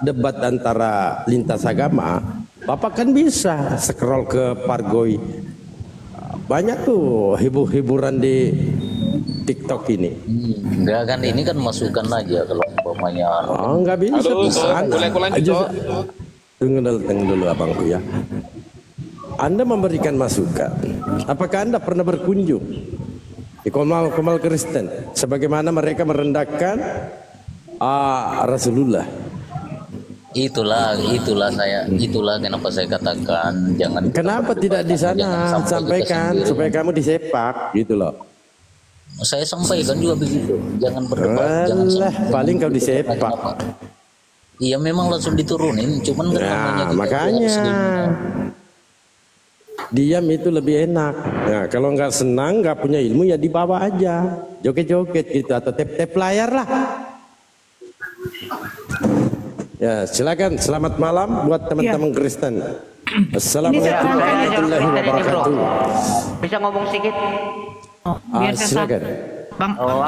debat antara lintas agama, Bapak kan bisa scroll ke Pargoy. Banyak tuh hiburan di TikTok ini. Enggak kan, ini kan masukan aja kalau umpamanya. Enggak bisa. Boleh aku lanjut, Cok? Tunggu dulu abangku ya. Anda memberikan masukan. Apakah Anda pernah berkunjung di Komal Kristen sebagaimana mereka merendahkan Rasulullah? Itulah kenapa saya katakan jangan. Kenapa tidak di sana sampaikan supaya kamu disepak gitu loh. Saya sampaikan juga begitu. Jangan berdebat, jangan paling kau disepak. Iya memang langsung diturunin, cuman kan namanya makanya diam itu lebih enak. Nah, kalau nggak senang, nggak punya ilmu ya dibawa aja, joget-joget gitu atau tap-tap layar lah. Ya silakan, selamat malam buat teman-teman Kristen. Assalamualaikum warahmatullahi wabarakatuh. Bisa ngomong sedikit? Silakan.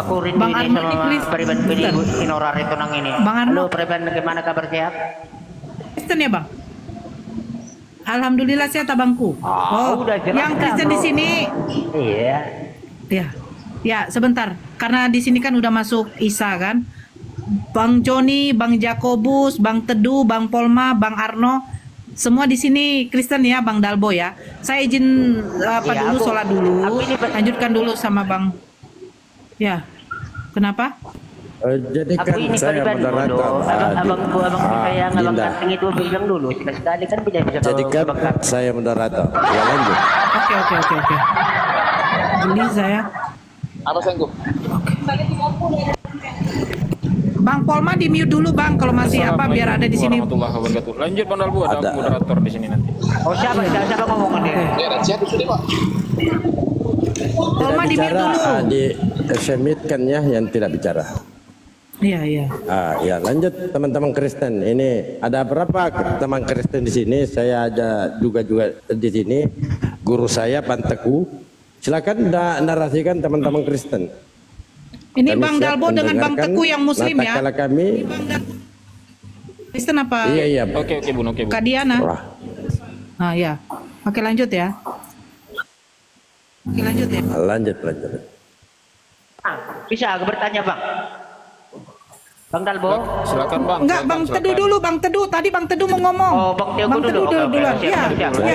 Aku rindu ini sama pribadi Inora Retonang ini. Halo pribadi, bagaimana kabar sehat? Kristen ya Bang? Alhamdulillah sehat abangku. Udah jelas yang Kristen di sini. Iya. Ya, sebentar. Karena di sini kan udah masuk Isa kan. Bang Joni, Bang Jakobus, Bang Teduh, Bang Polma, Bang Arno, semua di sini Kristen ya, Bang Dalbo ya. Saya izin dulu sholat dulu. Lanjutkan dulu sama Bang. Ya. Kenapa? Jadikan saya moderator. Abang saya abang kanteng itu bilang dulu sekali kan bisa jadikan saya moderator. Ya lanjut. Oke. Beli saya. Apa Senggup? Bang Polma di mute dulu Bang kalau masih biar ada di sini. Lanjut Bang Dalbo, ada moderator di sini nanti. Siapa ngomong ini? Ya, siapa sudah Pak? Polma di mute dulu. Disemitkan ya yang tidak bicara. Iya. Ya lanjut teman-teman Kristen. Ini ada berapa teman Kristen di sini? Saya ada juga di sini. Guru saya Pak Teguh. Silakan narasikan teman-teman Kristen. Ini Bang Dalbo dengan Bang Teguh yang Muslim ya. Kalau kami Kristen apa? Iya. Oke Bun. Kak Diana. Ya. Oke lanjut ya. Lanjut. Bisa bertanya Bang. Bang Dalbo. Silakan Bang. Enggak, Bang Teduh dulu, Bang Teduh. Tadi Bang Teduh mau ngomong. Oh, Bang Teduh dulu. Ya,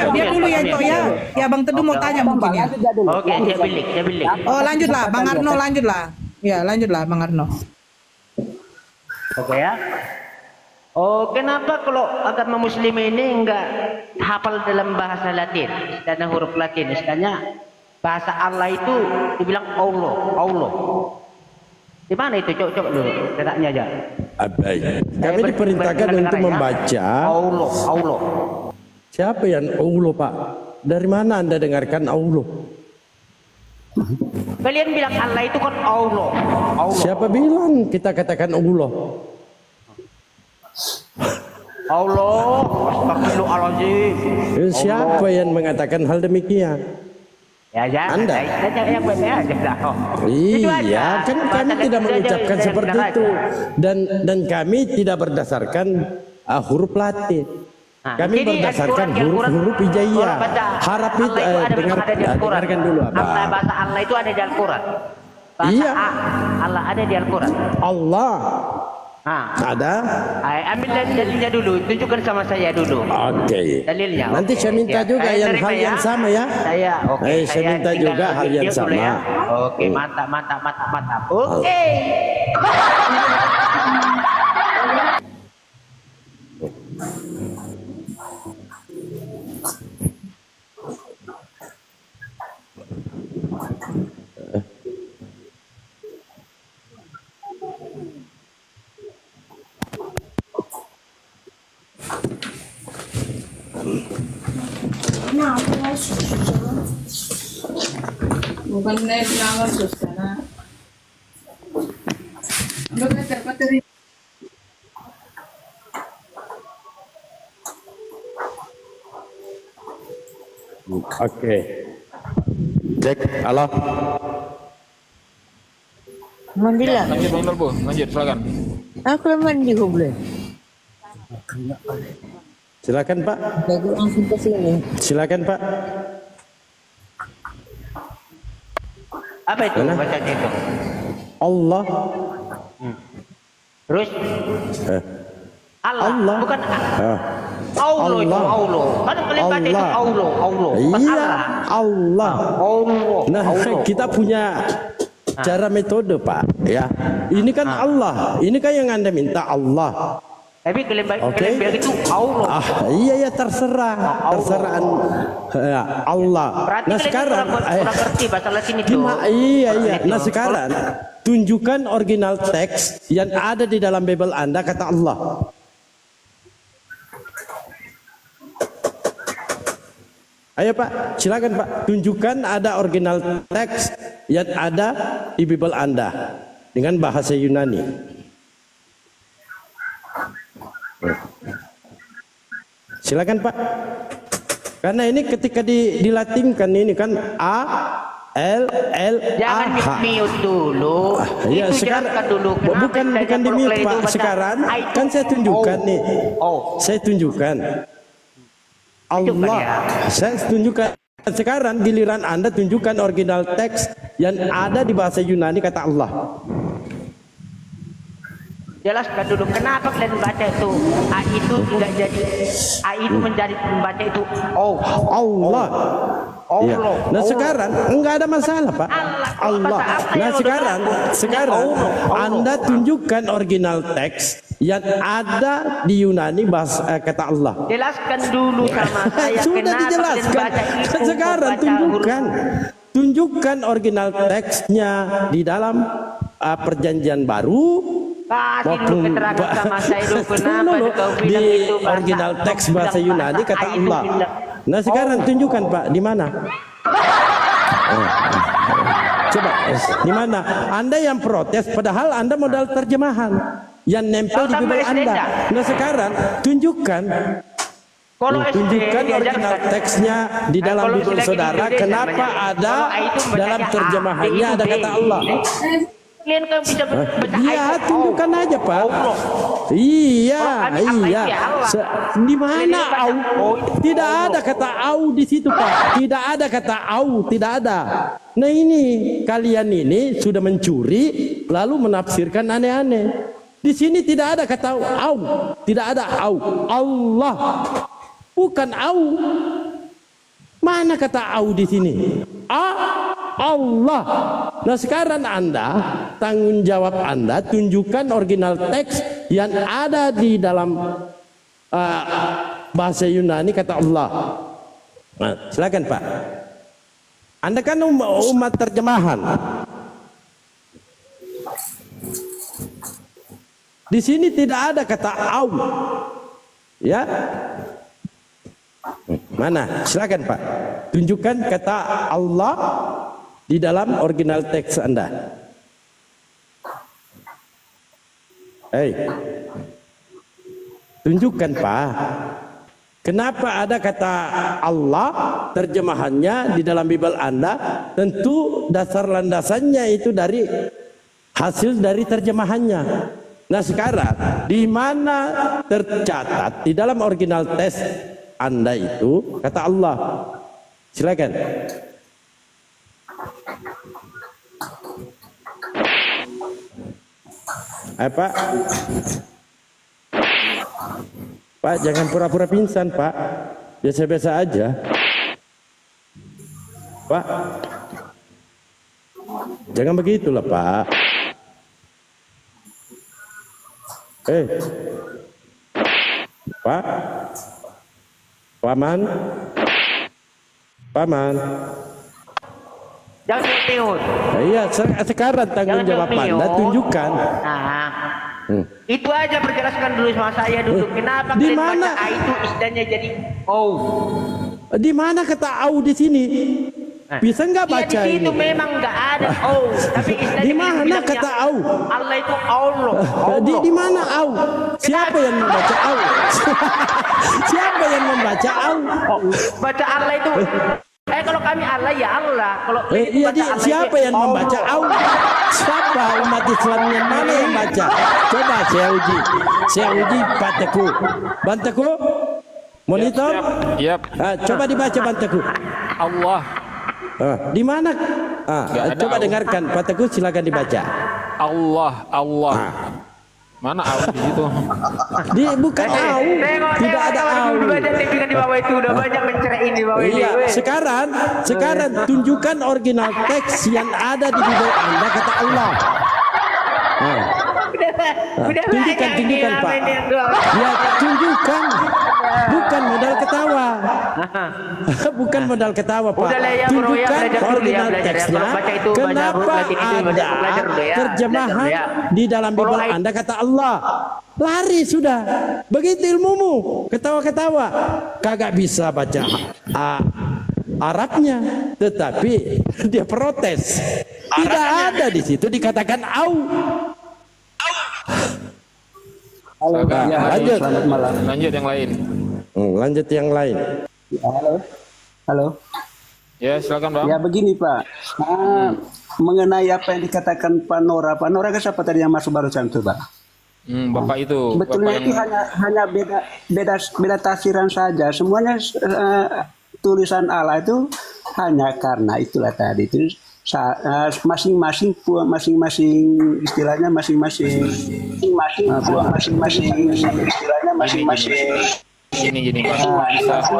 biar dulu ya itu ya. Ya Bang Teduh mau tanya mungkin ya. Oke, saya bilik. Oh, lanjutlah Bang Arno, lanjutlah. Ya, lanjutlah Bang Arno. Oke ya. Oh, kenapa kalau agama Muslim ini enggak hafal dalam bahasa Latin dan huruf Latin? Misalnya bahasa Allah itu dibilang Allah. Di mana itu? Coba dulu letaknya aja. Baik. Kami diperintahkan untuk membaca Allah. Siapa yang Allah Pak? Dari mana Anda dengarkan Allah? Kalian bilang Allah itu kan Allah. Siapa bilang kita katakan Allah? Astagfirullahaladzim. Siapa yang mengatakan hal demikian? Ya, Anda. Iya, kan kami tidak mengucapkan seperti itu. Dan kami tidak berdasarkan huruf Latin. Kami berdasarkan huruf hijaiyah. Harap itu dengarkan dulu apa. Bahasa Allah itu ada di Al-Quran. Bahasa Allah ada di Al-Quran. Allah. Ada. Ambil dalilnya dulu, tunjukkan sama saya dulu. Oke. Dalilnya. Nanti saya minta juga hal yang sama ya. Saya minta juga hal yang sama. Ya. Oke, mantap. Oke. Bukan nama Susana. Oke. Cek, halo. Alhamdulillah. Lanjut Bang Dalbo, lanjut silakan. Aku mandi boleh. Silakan Pak. Aku langsung ke sini. Silakan Pak. Apa itu bacaan itu? Allah. Terus? Allah. Bukan Allah itu Allah. Kan kalian baca itu Allah. Iya, Allah. Nah, kita punya cara metode Pak. Ya, ini kan Allah. Ini kan yang Anda minta Allah. Tapi kalian bilang itu Allah. Iya terserah. Allah. Berarti nah sekarang kurang ngerti bahasa Latin itu. Iya. Nah sekarang tunjukkan original teks yang ada di dalam Bible Anda kata Allah. Ayo Pak, silakan Pak. Tunjukkan ada original teks yang ada di Bible Anda dengan bahasa Yunani. Silakan Pak. Karena ini ketika dilatinkan ini kan A L L A H. Jangan mute dulu. Iya sekarang dulu. bukan di mute Pak. Sekarang kan saya tunjukkan nih. Saya tunjukkan Allah. Saya tunjukkan sekarang giliran Anda tunjukkan original teks yang ada di bahasa Yunani kata Allah. Jelaskan dulu kenapa kalian baca itu A itu tidak jadi A itu menjadi membaca itu Allah. Ya. Nah sekarang enggak ada masalah Pak. Allah. Nah sekarang Anda tunjukkan original teks yang ada di Yunani bahasa kata Allah. Jelaskan dulu sama saya. Sudah dijelaskan. Sekarang tunjukkan original teksnya di dalam perjanjian baru. Maupun di original teks bahasa Yunani kata Allah. Nah sekarang tunjukkan Pak di mana? Coba di mana? Anda yang protes padahal Anda modal terjemahan yang nempel di Bible Anda. Nah sekarang tunjukkan original teksnya di dalam Bible saudara. Kenapa ada dalam terjemahannya ada kata Allah? Kalian kan bisa baca iya, tunjukkan aja Pak. Iya. Di mana au? Tidak ada kata au di situ Pak. Tidak ada kata au, tidak ada. Nah ini kalian ini sudah mencuri lalu menafsirkan aneh-aneh. Di sini tidak ada kata au, tidak ada au. Allah, bukan au. Mana kata au di sini? Allah. Nah sekarang Anda tanggung jawab Anda tunjukkan original teks yang ada di dalam bahasa Yunani kata Allah. Nah, silakan Pak. Anda kan umat terjemahan. Di sini tidak ada kata au. Ya. Mana? Silakan Pak. Tunjukkan kata Allah di dalam original teks Anda. Tunjukkan Pak. Kenapa ada kata Allah terjemahannya di dalam Bible Anda? Tentu dasar landasannya itu dari hasil dari terjemahannya. Nah sekarang di mana tercatat di dalam original teks Anda itu kata Allah? Silakan. Pak. Pak, jangan pura-pura pingsan, Pak. Biasa-biasa aja. Pak. Jangan begitulah, Pak. Pak. Paman. Jangan tiut. Iya, sekarang tanggung jawab Anda tunjukkan. Itu aja perjelaskan dulu sama saya dulu. Kenapa di kalian mana baca A itu istilahnya jadi au? Di mana kata au di sini? Bisa nggak baca di situ ini? Memang nggak ada au, tapi istilahnya di mana kata au? Allah itu Allah. Di mana au? Siapa yang membaca au? Siapa yang membaca au? Baca Allah itu. Kalau kami Allah ya Allah. Kalau siapa yang membaca au? Siapa umat Islam yang mana yang baca? Coba saya uji Pak Teguh. Bang Teguh, monitor. Yap. Coba dibaca Bang Teguh. Allah. Di mana? Coba dengarkan Pak Teguh, silakan dibaca. Allah. Mana au di situ? Bukan au. Tidak ada au. Di bawah itu udah banyak mencerain di bawah ini. Sekarang tunjukkan original teks yang ada di Bible Anda kata Allah. Tunjukkan Pak. Ya tunjukkan. Bukan modal ketawa. Bukan modal ketawa Pak. Tunjukkan original teksnya. Kenapa ada terjemahan di dalam Bible Anda kata Allah? Lari sudah. Begitu ilmumu. Ketawa-ketawa. Kagak bisa baca Arabnya, tetapi dia protes. Tidak ada di situ dikatakan au. Halo, lanjut. Selamat malam. Lanjut yang lain. Lanjut yang lain. Halo. Ya, silakan Bang. Ya begini Pak. Mengenai apa yang dikatakan Pak Nora kan siapa tadi yang masuk barusan tuh Pak? Bapak itu. Sebetulnya Bapak itu hanya beda tafsiran saja. Semuanya tulisan Allah itu hanya karena itulah tadi itu masing-masing istilahnya masing-masing istilahnya masing-masing. Gini Pak, bisa aku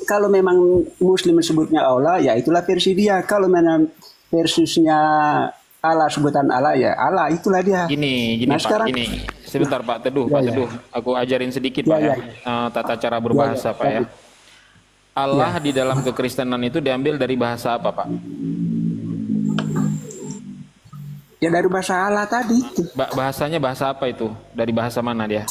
kalau memang Muslim sebutnya Allah, ya itulah versi dia. Kalau memang versusnya Allah, sebutan Allah, ya Allah, itulah dia. Gini Nah, Pak, sekarang, gini. Sebentar Pak Teduh, Pak Teduh. Aku ajarin sedikit Pak ya. Tata cara berbahasa Pak ya. Allah di dalam kekristenan itu diambil dari bahasa apa Pak? Ya dari bahasa Allah tadi. Bahasanya bahasa apa itu? Dari bahasa mana dia?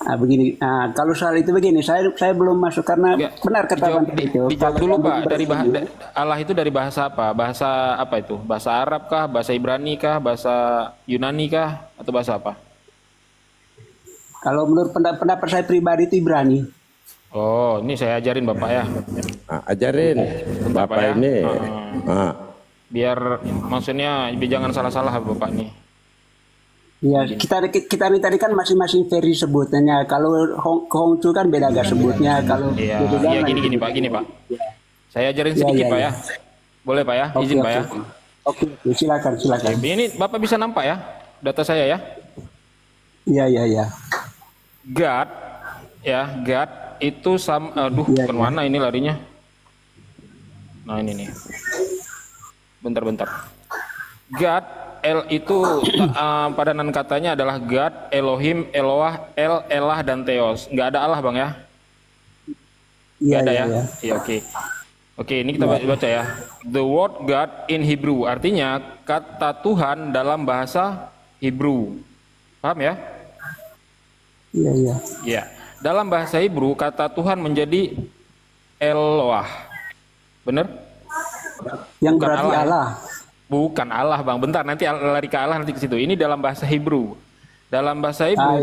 Begini, kalau soal itu begini, saya belum masuk karena benar kata itu. Dijawab dulu Pak, dari Allah itu dari bahasa apa? Bahasa apa itu? Bahasa Arab kah? Bahasa Ibrani kah? Bahasa Yunani kah? Atau bahasa apa? Kalau menurut pendapat saya pribadi itu Ibrani. Oh, ini saya ajarin Bapak ya. Ajarin Bapak ya. ini. Biar maksudnya jangan salah-salah Bapak nih. Ya, kita ini tadi kan masing-masing versi sebutnya. Kalau Hongcu kan beda gak sebutnya. Kalau gini Pak. Saya ajarin sedikit Pak ya. Boleh Pak ya? Izin Pak ya. Oke, silakan. Ini Bapak bisa nampak ya data saya ya? Iya. God itu kemana ini larinya? Nah ini nih. Bentar. God itu padanan katanya adalah God, Elohim, Eloah, Elah, dan Theos. Nggak ada Allah Bang ya? Nggak ada ya? Iya oke. Oke, ini kita baca ya. The word God in Hebrew, artinya kata Tuhan dalam bahasa Hebrew. Paham ya? Iya. Ya. Dalam bahasa Hebrew kata Tuhan menjadi Eloah. Bener? Yang berarti Allah. Bukan Allah Bang, bentar nanti lari ke Allah nanti ke situ. Ini dalam bahasa Hebrew. Dalam bahasa Hebrew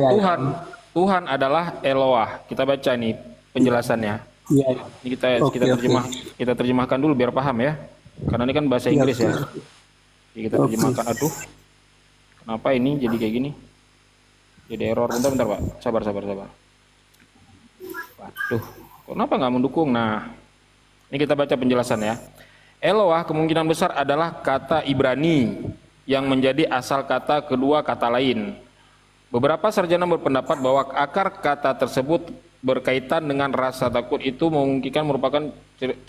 Tuhan adalah Eloah. Kita baca nih penjelasannya. Iya. Ini kita terjemahkan dulu biar paham ya. Karena ini kan bahasa Inggris ya. Jadi kita terjemahkan. Aduh. Kenapa ini jadi kayak gini? Jadi error. Bentar Pak. Sabar. Waduh. Kenapa nggak mendukung? Nah, ini kita baca penjelasan ya. Eloah kemungkinan besar adalah kata Ibrani yang menjadi asal kata kedua kata lain. Beberapa sarjana berpendapat bahwa akar kata tersebut berkaitan dengan rasa takut itu memungkinkan merupakan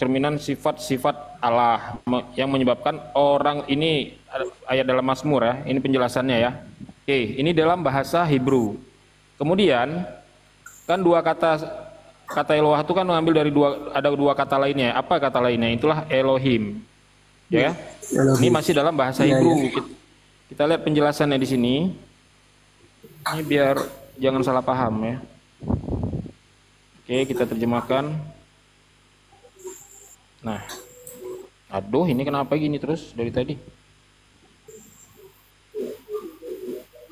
cerminan sifat-sifat Allah yang menyebabkan orang ini ayat dalam Mazmur ya. Ini penjelasannya ya. Oke, ini dalam bahasa Hebrew. Kemudian kan dua kata Eloah itu kan mengambil dari ada dua kata lainnya. Apa kata lainnya? Itulah Elohim. Ya. Elohim. Ini masih dalam bahasa Hebrew. Kita lihat penjelasannya di sini. Ini biar jangan salah paham ya. Oke, kita terjemahkan. Nah. Aduh, ini kenapa gini terus dari tadi?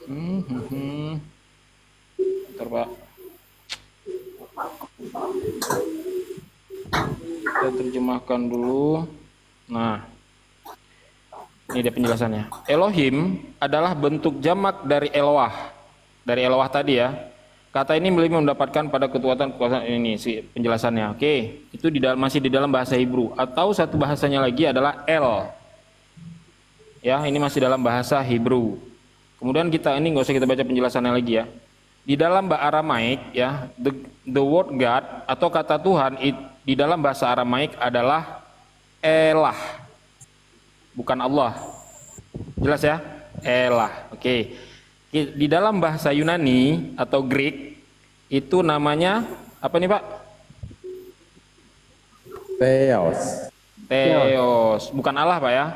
Bentar, Pak. Kita terjemahkan dulu. Nah, ini dia penjelasannya. Elohim adalah bentuk jamak dari Eloah. Dari Eloah tadi ya. Kata ini mendapatkan pada kekuatan ini si penjelasannya. Oke, itu masih di dalam bahasa Hebrew. Atau satu bahasanya lagi adalah El. Ya, ini masih dalam bahasa Hebrew. Kemudian ini nggak usah kita baca penjelasannya lagi ya. Di dalam bahasa Aramaik ya, the word God atau kata Tuhan di dalam bahasa Aramaik adalah Elah, bukan Allah. Jelas ya? Elah. Oke. Di dalam bahasa Yunani atau Greek itu namanya apa nih Pak? Theos, bukan Allah Pak ya.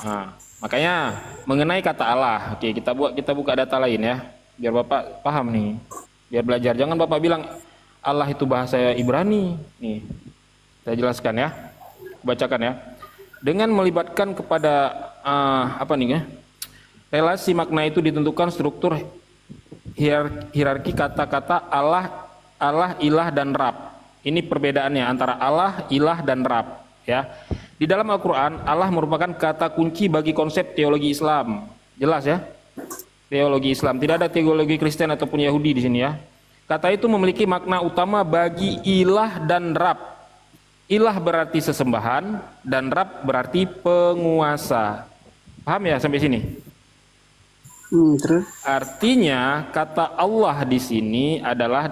Nah, makanya mengenai kata Allah, oke kita buka data lain ya, biar Bapak paham nih, biar belajar. Jangan Bapak bilang Allah itu bahasa Ibrani. Nih, saya jelaskan ya, bacakan ya. Dengan melibatkan kepada apa nih ya? Relasi makna itu ditentukan struktur hierarki kata-kata Allah, ilah dan Rab. Ini perbedaannya antara Allah, ilah dan Rab. ya. Di dalam Al-Qur'an Allah merupakan kata kunci bagi konsep teologi Islam. Jelas ya? Teologi Islam, tidak ada teologi Kristen ataupun Yahudi di sini ya. Kata itu memiliki makna utama bagi ilah dan Rab. Ilah berarti sesembahan dan Rab berarti penguasa. Paham ya sampai sini? Terus? Artinya kata Allah di sini adalah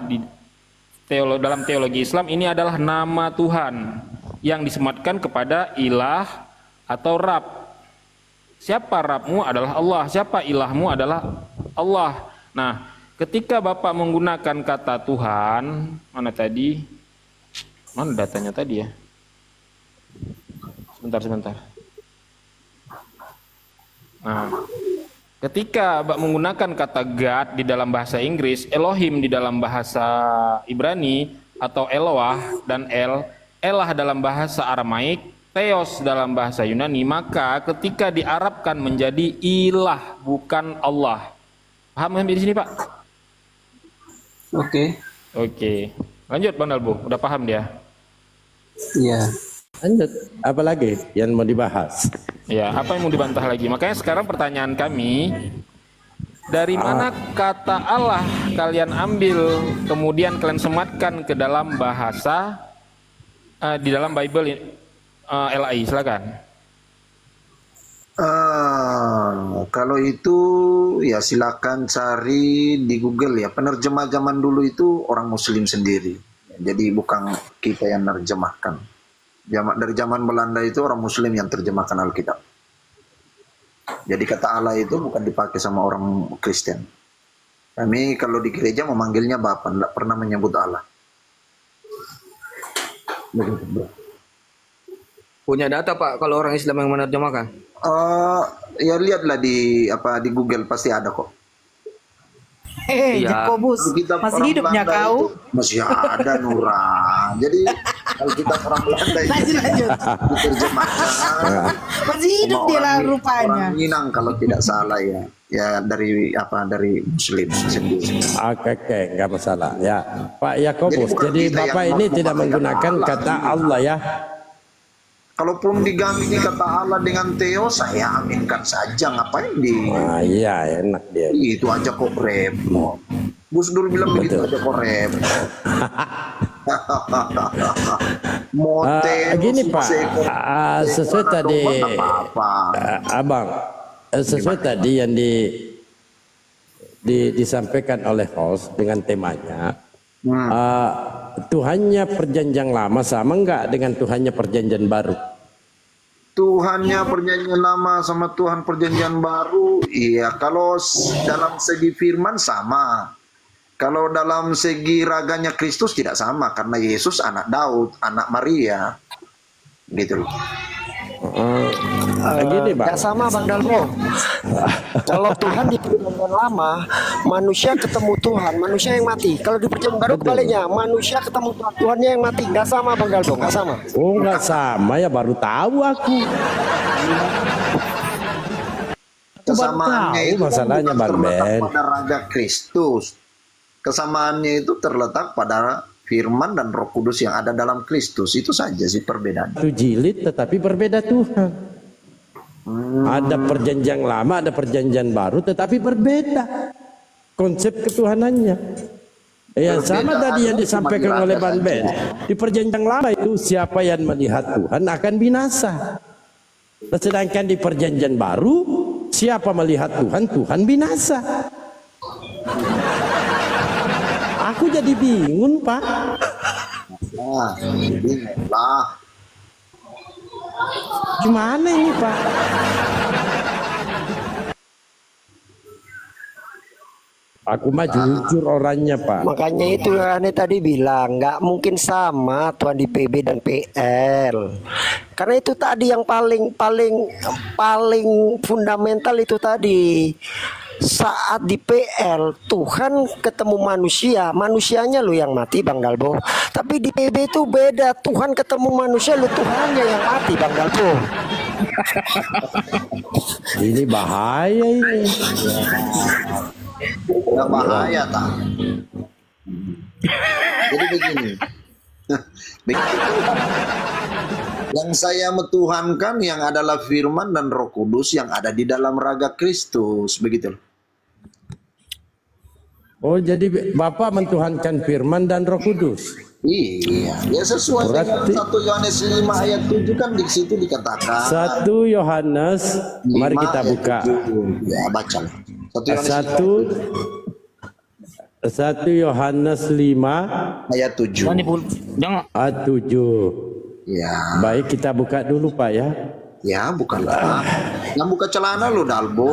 dalam teologi Islam ini adalah nama Tuhan yang disematkan kepada ilah atau Rab. Siapa Rabmu adalah Allah, siapa ilahmu adalah Allah. Nah, ketika Bapak menggunakan kata Tuhan, mana tadi? Mana datanya tadi ya? Sebentar. Nah, ketika Bapak menggunakan kata God di dalam bahasa Inggris, Elohim di dalam bahasa Ibrani, atau Eloah dan Elah dalam bahasa Aramaik, Theos dalam bahasa Yunani, maka ketika diarabkan menjadi ilah bukan Allah. Paham sampai di sini, Pak? Oke. Lanjut Bang Dalbo, udah paham dia? Iya. Lanjut. Apa lagi yang mau dibahas? Ya, apa yang mau dibantah lagi? Makanya sekarang pertanyaan kami, dari mana kata Allah kalian ambil kemudian kalian sematkan ke dalam bahasa di dalam Bible LAI, silakan. Kalau itu ya silakan cari di Google ya. Penerjemah zaman dulu itu orang Muslim sendiri. Jadi bukan kita yang menerjemahkan. Dari zaman Belanda itu orang Muslim yang terjemahkan Alkitab. Jadi kata Allah itu bukan dipakai sama orang Kristen. Kami kalau di gereja memanggilnya Bapa, tidak pernah menyebut Allah. Punya data Pak kalau orang Islam yang menerjemahkan? Ya lihatlah di Google pasti ada kok. Jakobus masih hidupnya kau? Masih ada Nura. Jadi kalau kita orang Belanda itu diterjemahkan. Masih hidup dia lah rupanya. Orang Minang kalau tidak salah ya. Ya dari Muslim sendiri. Oke, nggak masalah ya, Pak Yakobus. Jadi Bapak ini tidak menggunakan kata Allah ya. Kalaupun diganti kata Allah dengan Theo, saya aminkan saja. Ngapain di? Iya, enak dia. Itu aja kok repot. Gus Dur bilang begitu aja kok repot. Gini Pak, sesuai tadi, Abang, sesuai tadi yang disampaikan oleh host dengan temanya. Tuhannya perjanjian lama sama enggak dengan Tuhannya perjanjian baru? Tuhannya perjanjian lama sama Tuhan perjanjian baru, iya. Kalau dalam segi firman sama. Kalau dalam segi raganya Kristus tidak sama, karena Yesus anak Daud, anak Maria, gitu loh. Gini Bang. Gak sama Bang Dalmo. Kalau Tuhan di perjanjian lama, manusia ketemu Tuhan, manusia yang mati. Kalau di perjanjian baru kebaliknya, manusia ketemu Tuhan, Tuhannya yang mati. Gak sama Bang Dalmo, gak sama. Oh gak sama ya, baru tahu aku. Kesamaannya itu masalahnya Bang Ben. Pada raga Kristus. Kesamaannya itu terletak pada firman dan Roh Kudus yang ada dalam Kristus. Itu saja sih perbedaan. Itu jilid tetapi berbeda Tuhan. Ada perjanjian lama, ada perjanjian baru, tetapi berbeda konsep ketuhanannya. Yang sama tadi yang disampaikan oleh Bang Ben. Di perjanjian lama itu siapa yang melihat Tuhan akan binasa. Sedangkan di perjanjian baru siapa melihat Tuhan, Tuhan binasa. Aku jadi bingung Pak. Bingung lah. Gimana ini Pak? Aku mah jujur orangnya Pak. Makanya itu aneh tadi bilang nggak mungkin sama Tuhan di PB dan PL. Karena itu tadi yang paling fundamental itu tadi. Saat di PL Tuhan ketemu manusia, manusianya lo yang mati Bang Dalbo. Tapi di PB itu beda, Tuhan ketemu manusia, lo Tuhannya yang mati Bang Dalbo. Ini bahaya ini. Nggak bahaya tak. Jadi begini. Yang saya metuhankan yang adalah firman dan Roh Kudus yang ada di dalam raga Kristus, begitu. Oh, jadi Bapak mentuhankan firman dan Roh Kudus. Iya, ya sesuai dengan 1 Yohanes 5 ayat 7 kan di situ dikatakan. 1 Yohanes, mari kita buka. 7. Ya, baca. 1 Yohanes 5 ayat 7. Jangan. Ayat 7. Ya. Baik, kita buka dulu Pak ya. Ya, bukanlah. Yang buka celana lu, Dalbo.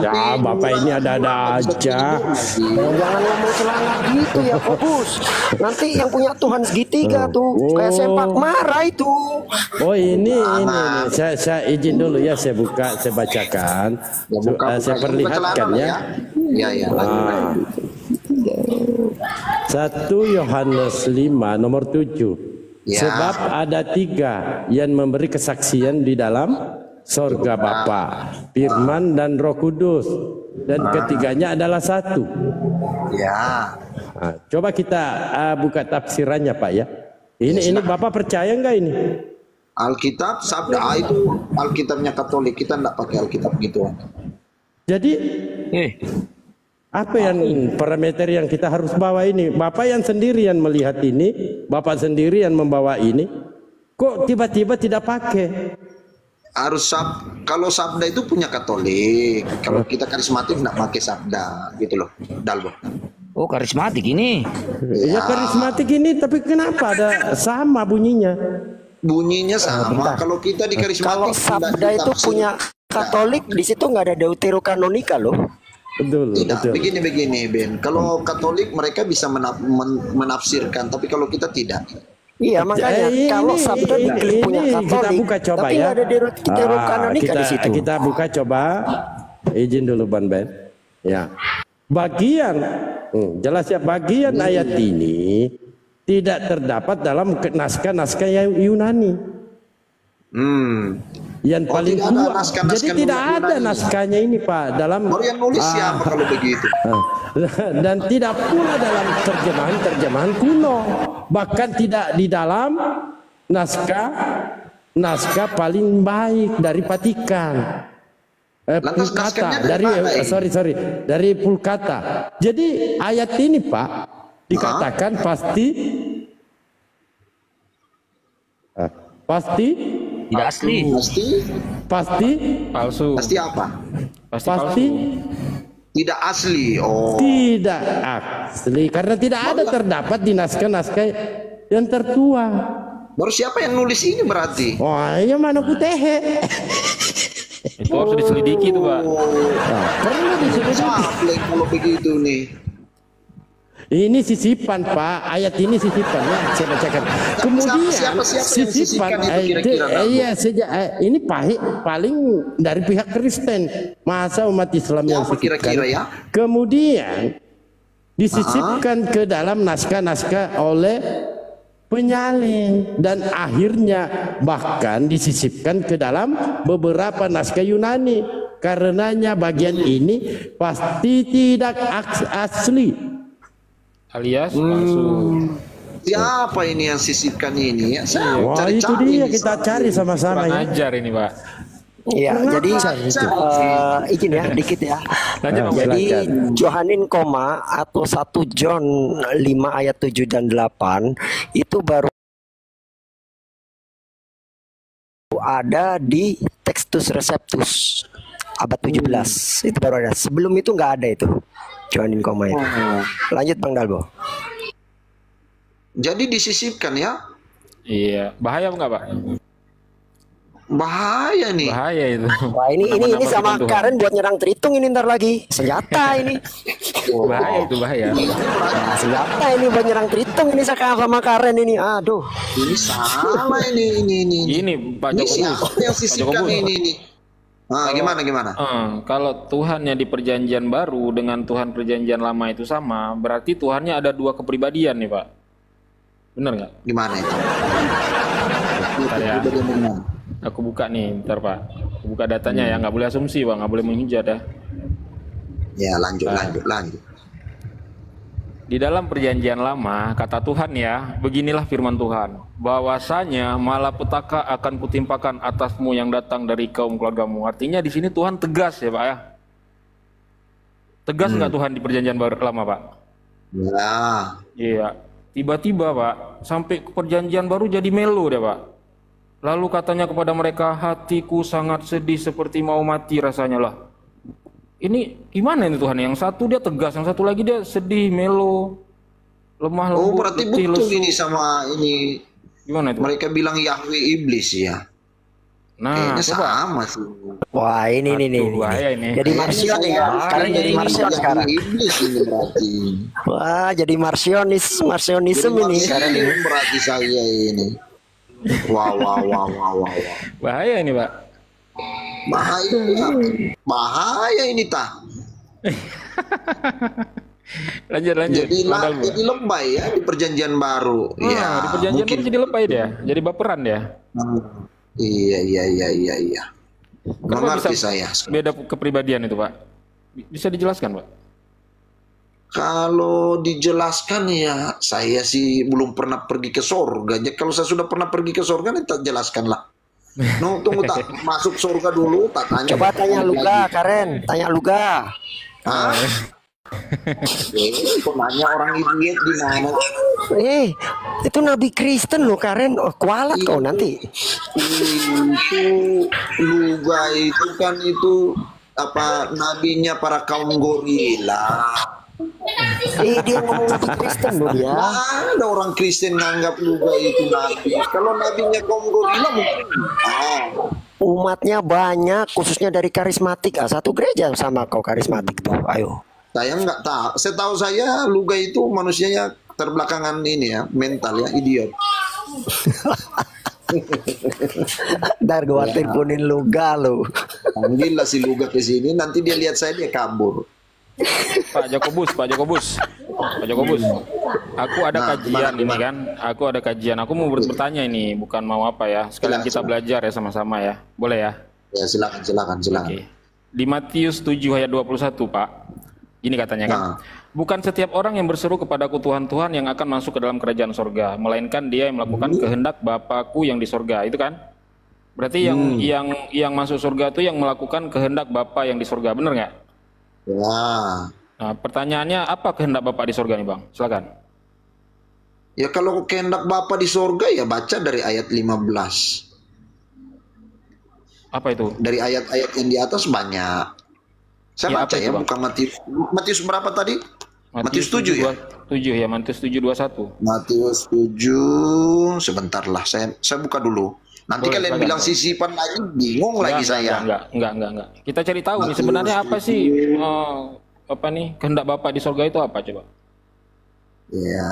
Ya, Bapak ini ada-ada aja. Jangan ngomong celana gitu ya, Fokus. Nanti yang punya Tuhan segitiga tuh, kayak sempak marah itu. Oh, ini. Saya izin dulu ya, saya buka, saya bacakan. Saya perlihatkan ya. Ya. 1 Yohanes 5 nomor 7. Ya. Sebab ada 3 yang memberi kesaksian di dalam sorga Bapa, Firman dan Roh Kudus, dan ketiganya adalah 1. Ya. Nah, coba kita buka tafsirannya Pak ya. Ini Bapak percaya nggak ini? Alkitab sabda itu Alkitabnya Katolik, kita nggak pakai Alkitab gitu. Jadi apa yang parameter yang kita harus bawa ini? Bapak yang sendirian melihat ini, Bapak sendirian membawa ini, kok tiba-tiba tidak pakai? Harus kalau sabda itu punya Katolik, kalau kita karismatik nggak pakai sabda, gitu loh, Dalbo. Oh, karismatik ini? Ya karismatik ini, tapi kenapa ada sama bunyinya? Bunyinya sama. Kalau kita di karismatik, kalau sabda itu punya Katolik, di situ nggak ada deuterokanonika loh. Betul. Begini Ben. Kalau Katolik mereka bisa menafsirkan, tapi kalau kita tidak. Iya, makanya kalau sabda punya Katolik, kita buka coba tapi ya. nggak ada deuterokanonika di situ. Kita buka coba. Izin dulu Ben. Ya. Bagian jelas ya, bagian ayat ini tidak terdapat dalam naskah-naskah yang Yunani. Yang paling kuat. Jadi tidak ada naskahnya ini Pak dalam. Yang nulis siapa kalau begitu? Dan tidak pula dalam terjemahan kuno. Bahkan tidak di dalam naskah paling baik dari Vatikan. Pulkata dari Pulkata. Jadi ayat ini Pak dikatakan pasti tidak asli. Pasti palsu. Pasti apa? Pasti tidak asli. Oh. Tidak asli karena tidak ada terdapat di naskah-naskah yang tertua. Baru siapa yang nulis ini berarti? Wah, yang mana Kutehe? Itu harus diselidiki tuh Pak. Perlu diselidiki kalau begitu nih. Ini sisipan Pak, ayat ini sisipan ya, saya bacakan. Kemudian sisipan ini paling dari pihak Kristen, masa umat Islam yang sisipkan. Ya? Kemudian disisipkan ke dalam naskah-naskah oleh penyalin dan akhirnya bahkan disisipkan ke dalam beberapa naskah Yunani. Karenanya bagian ini pasti tidak asli. Alias palsu. Siapa ini yang sisipkan ini? Wah, itu dia kita cari sama-sama ya. Ajar ini Pak. Iya, jadi izin ya dikit ya. Jadi Johanin koma atau 1 John 5 ayat 7 dan 8 itu baru ada di Textus Receptus abad 17. Itu baru ada. Sebelum itu nggak ada itu. Johanin koma itu. Lanjut Bang Dalbo. Jadi disisipkan ya? Iya. Bahaya enggak Pak? Bahaya nih. Bahaya itu. Wah ini sama Karen buat nyerang Tritung ini ntar lagi. Senjata ini. Bahaya itu bahaya. Nah, senjata ini buat nyerang Tritung ini sama Karen ini. Aduh. Ini salah ini. Ini Pak Jokowi. Siapa yang sisipkan ini? Nah, gimana? Kalau Tuhannya di perjanjian baru dengan Tuhan perjanjian lama itu sama, berarti Tuhannya ada 2 kepribadian nih Pak. Benar nggak? Gimana itu? Bentar ya. Aku buka nih, bentar Pak. Aku buka datanya ya, nggak boleh asumsi Pak, nggak boleh menghujat ya. Ya lanjut. Di dalam perjanjian lama, kata Tuhan ya, beginilah firman Tuhan, bahwasanya malapetaka akan kutimpakan atasmu yang datang dari kaum keluargamu. Artinya di sini Tuhan tegas ya Pak ya. Tegas nggak Tuhan di perjanjian lama Pak? Ya. Iya. Tiba-tiba Pak, sampai ke perjanjian baru jadi melo deh Pak. Lalu katanya kepada mereka, hatiku sangat sedih seperti mau mati rasanya lah. Ini gimana ini Tuhan? Yang satu dia tegas, yang satu lagi dia sedih, melo, lemah lembut. Oh, berarti betul ini sama ini. Gimana itu? Mereka bilang Yahweh iblis ya. Nah, kayaknya sama sih. Wah, ini. Jadi Marsion ya. Sekarang jadi Marsion sekarang. Iblis ini berarti. Wah, jadi Marsionisme ini sekarang ini. Berarti saya ini. Wah. Bahaya ini, Pak. Bahaya ini tah. lanjut. Jadi lebay ya di perjanjian baru. Ya, di perjanjian baru jadi lebay dia, jadi baperan dia. Iya. Kenapa bisa saya beda kepribadian itu Pak? Bisa dijelaskan Pak? Kalau dijelaskan ya, saya sih belum pernah pergi ke surga. Jadi kalau saya sudah pernah pergi ke surga, tak jelaskan lah. No, tunggu tak masuk surga dulu, tak tanya. Coba tanya Luga, Karen. Tanya Luga. Kok nanya orang idiot di mana? Itu Nabi Kristen loh, Karen. Oh, kualat kau nanti. Itu Luga itu kan itu apa nabinya para kaum gorila. Dia ngomong Nabi Kristen loh dia. Ada orang Kristen nganggap Luga itu nabi. Kalau nabinya kaum gorila mungkin. Umatnya banyak, khususnya dari karismatik. Satu gereja sama kau karismatik tuh. Ayo. Saya nggak tahu. Setahu saya Luga itu manusianya terbelakangan ini ya, mental ya, idiot. Dar gua teleponin Luga lo. Panggillah si Luga ke sini, nanti dia lihat saya dia kabur. Pak Jakobus. Aku ada kajian ini kan. Aku mau bertanya ini, bukan mau apa ya. Sekalian kita belajar ya sama-sama ya. Boleh ya? Ya, silakan. Oke. Di Matius 7 ayat 21, Pak. Ini katanya kan. Bukan setiap orang yang berseru kepadaku Tuhan, Tuhan yang akan masuk ke dalam kerajaan sorga, melainkan dia yang melakukan kehendak Bapakku yang di sorga. Itu kan? Berarti yang masuk surga itu yang melakukan kehendak Bapa yang di sorga, benar nggak? Ya. Nah, pertanyaannya apa kehendak Bapak di sorga nih Bang? Silakan. Ya kalau kehendak Bapa di sorga ya baca dari ayat 15. Apa itu? Dari ayat-ayat yang di atas banyak. Saya baca ya, bukan Matius berapa tadi? Matius 7 ya? 7 ya, Matius 7:21. Matius 7, sebentar lah, saya buka dulu. Nanti kalian bilang sisipan lagi, bingung lagi saya. Enggak. Kita cari tahu nih sebenarnya apa sih kehendak Bapak di sorga itu apa coba? Ya,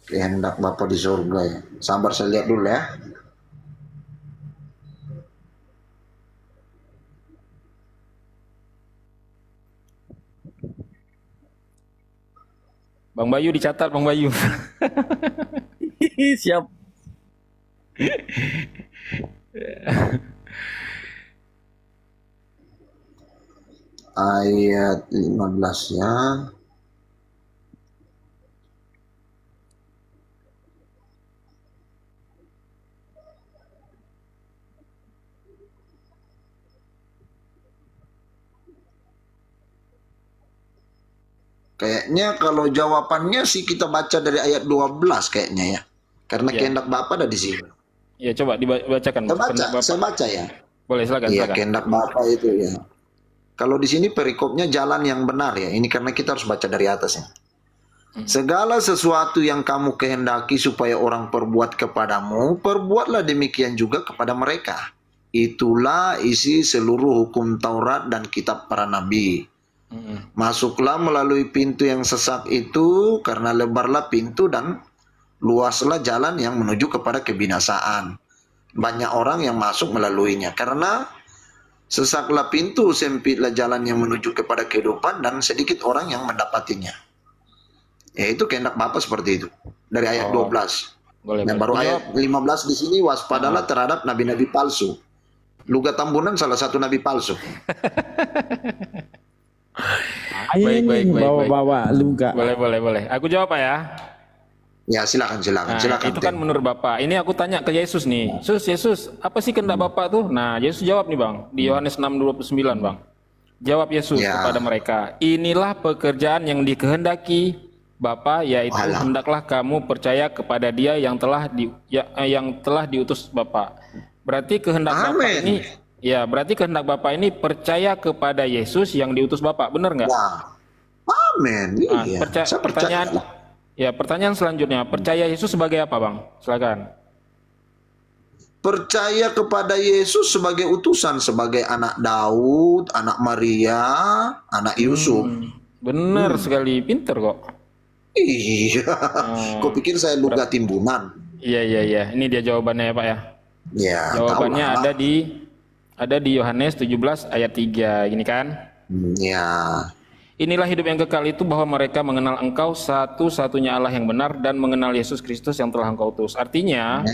kehendak Bapak di sorga ya. Sabar saya lihat dulu ya. Bang Bayu dicatat, Bang Bayu. Siap. Ayat 15 ya. Kayaknya kalau jawabannya sih kita baca dari ayat 12 kayaknya ya. Karena kehendak Bapa ada di sini. Ya coba dibacakan. Saya baca ya. Boleh, silakan. Iya, kehendak Bapa itu ya. Kalau di sini perikopnya jalan yang benar ya. Ini karena kita harus baca dari atas ya. Segala sesuatu yang kamu kehendaki supaya orang perbuat kepadamu, perbuatlah demikian juga kepada mereka. Itulah isi seluruh hukum Taurat dan kitab para nabi. Masuklah melalui pintu yang sesak itu, karena lebarlah pintu dan luaslah jalan yang menuju kepada kebinasaan. Banyak orang yang masuk melaluinya. Karena sesaklah pintu, sempitlah jalan yang menuju kepada kehidupan, dan sedikit orang yang mendapatinya. Yaitu kehendak Bapa seperti itu. Dari ayat 12. Dan baru ayat 15 di sini, waspadalah terhadap nabi-nabi palsu. Luga Tambunan salah satu nabi palsu. Baik. bawa luka. Boleh. Aku jawab Pak ya. Ya silakan. Nah, itu kan menurut Bapak. Ini aku tanya ke Yesus nih. Yesus, apa sih kehendak Bapak tuh? Nah, Yesus jawab nih Bang, di Yohanes 6:29 Bang. Jawab Yesus kepada mereka, inilah pekerjaan yang dikehendaki Bapa, yaitu hendaklah kamu percaya kepada Dia yang telah diutus Bapa. Berarti kehendak Bapa ini, berarti kehendak Bapa ini percaya kepada Yesus yang diutus Bapa, benar nggak? Amin. Pertanyaan selanjutnya, percaya Yesus sebagai apa Bang? Silakan. Percaya kepada Yesus sebagai utusan, sebagai anak Daud, anak Maria, anak Yusuf. Benar sekali, pinter kok. Iya. Kok pikir saya luga timbunan? Iya. Ini dia jawabannya ya Pak ya. Ya. Jawabannya ada di Yohanes 17 ayat 3, gini kan? Ya. Inilah hidup yang kekal itu, bahwa mereka mengenal Engkau satu-satunya Allah yang benar dan mengenal Yesus Kristus yang telah Engkau utus. Artinya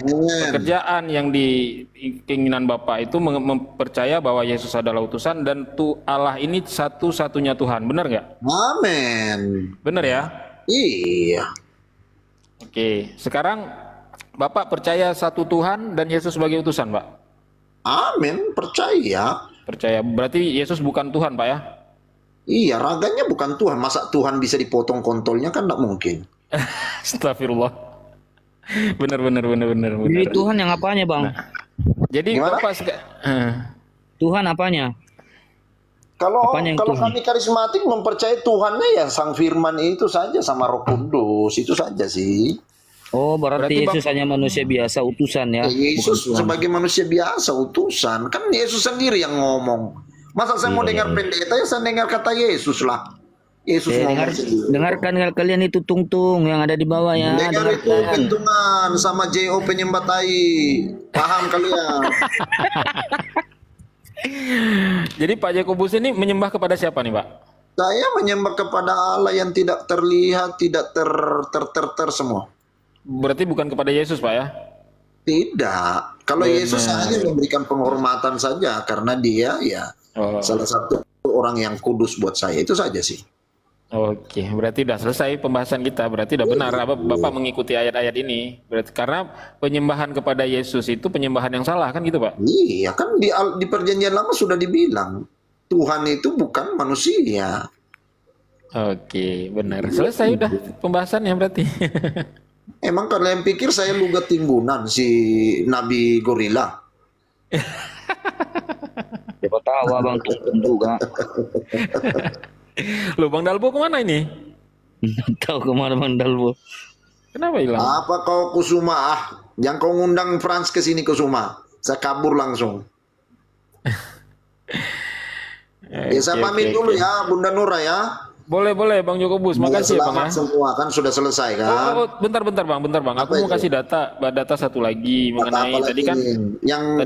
pekerjaan yang di keinginan Bapa itu mempercaya bahwa Yesus adalah utusan dan Allah ini satu-satunya Tuhan. Benar nggak? Amin. Benar ya? Iya. Oke, sekarang Bapak percaya satu Tuhan dan Yesus sebagai utusan, Pak? Amin, percaya. Percaya. Berarti Yesus bukan Tuhan, Pak ya? Iya, raganya bukan Tuhan. Masa Tuhan bisa dipotong kontolnya, kan tidak mungkin. Astagfirullah. Benar. Jadi Tuhan yang apanya, Bang? Jadi Bapak Tuhan apanya? Kalau kami karismatik mempercayai Tuhannya ya Sang Firman itu saja sama Roh Kudus, itu saja sih. Oh, berarti Yesus hanya manusia biasa, utusan ya? Yesus sebagai manusia biasa, utusan. Kan Yesus sendiri yang ngomong. Masa saya mau dengar pendeta, ya saya dengar kata Yesus lah. Yesus ngomong sendiri. Dengarkan kalian itu tungtung yang ada di bawah ya. Dengar itu pentungan sama J.O. penyembah tai. Paham kalian? Jadi Pak Jakobus ini menyembah kepada siapa nih Pak? Saya menyembah kepada Allah yang tidak terlihat, tidak ter semua. Berarti bukan kepada Yesus Pak ya? Tidak. Kalau Yesus hanya memberikan penghormatan saja karena dia ya salah satu orang yang kudus buat saya, itu saja sih. Oke, berarti udah selesai pembahasan kita. Berarti udah benar Bapak mengikuti ayat-ayat ini. Berarti karena penyembahan kepada Yesus itu penyembahan yang salah kan gitu Pak? Iya, kan di perjanjian lama sudah dibilang Tuhan itu bukan manusia. Oke, benar. Selesai udah pembahasannya berarti. Emang kalian pikir saya lugat timbunan si Nabi Gorila? Siapa tahu Abang tungtung juga. Loh Bang Dalbo kemana ini? Tahu kemana Bang Dalbo? Kenapa hilang? Apa kau Kusuma? Yang kau ngundang Frans ke sini Kusuma. Saya kabur langsung. Saya pamit dulu ya Bunda Nura ya. Boleh Bang Jakobus, makasih ya Bang ya. Semua kan sudah selesai kan. Bentar Bang. Aku mau kasih data satu lagi mengenai tadi kan yang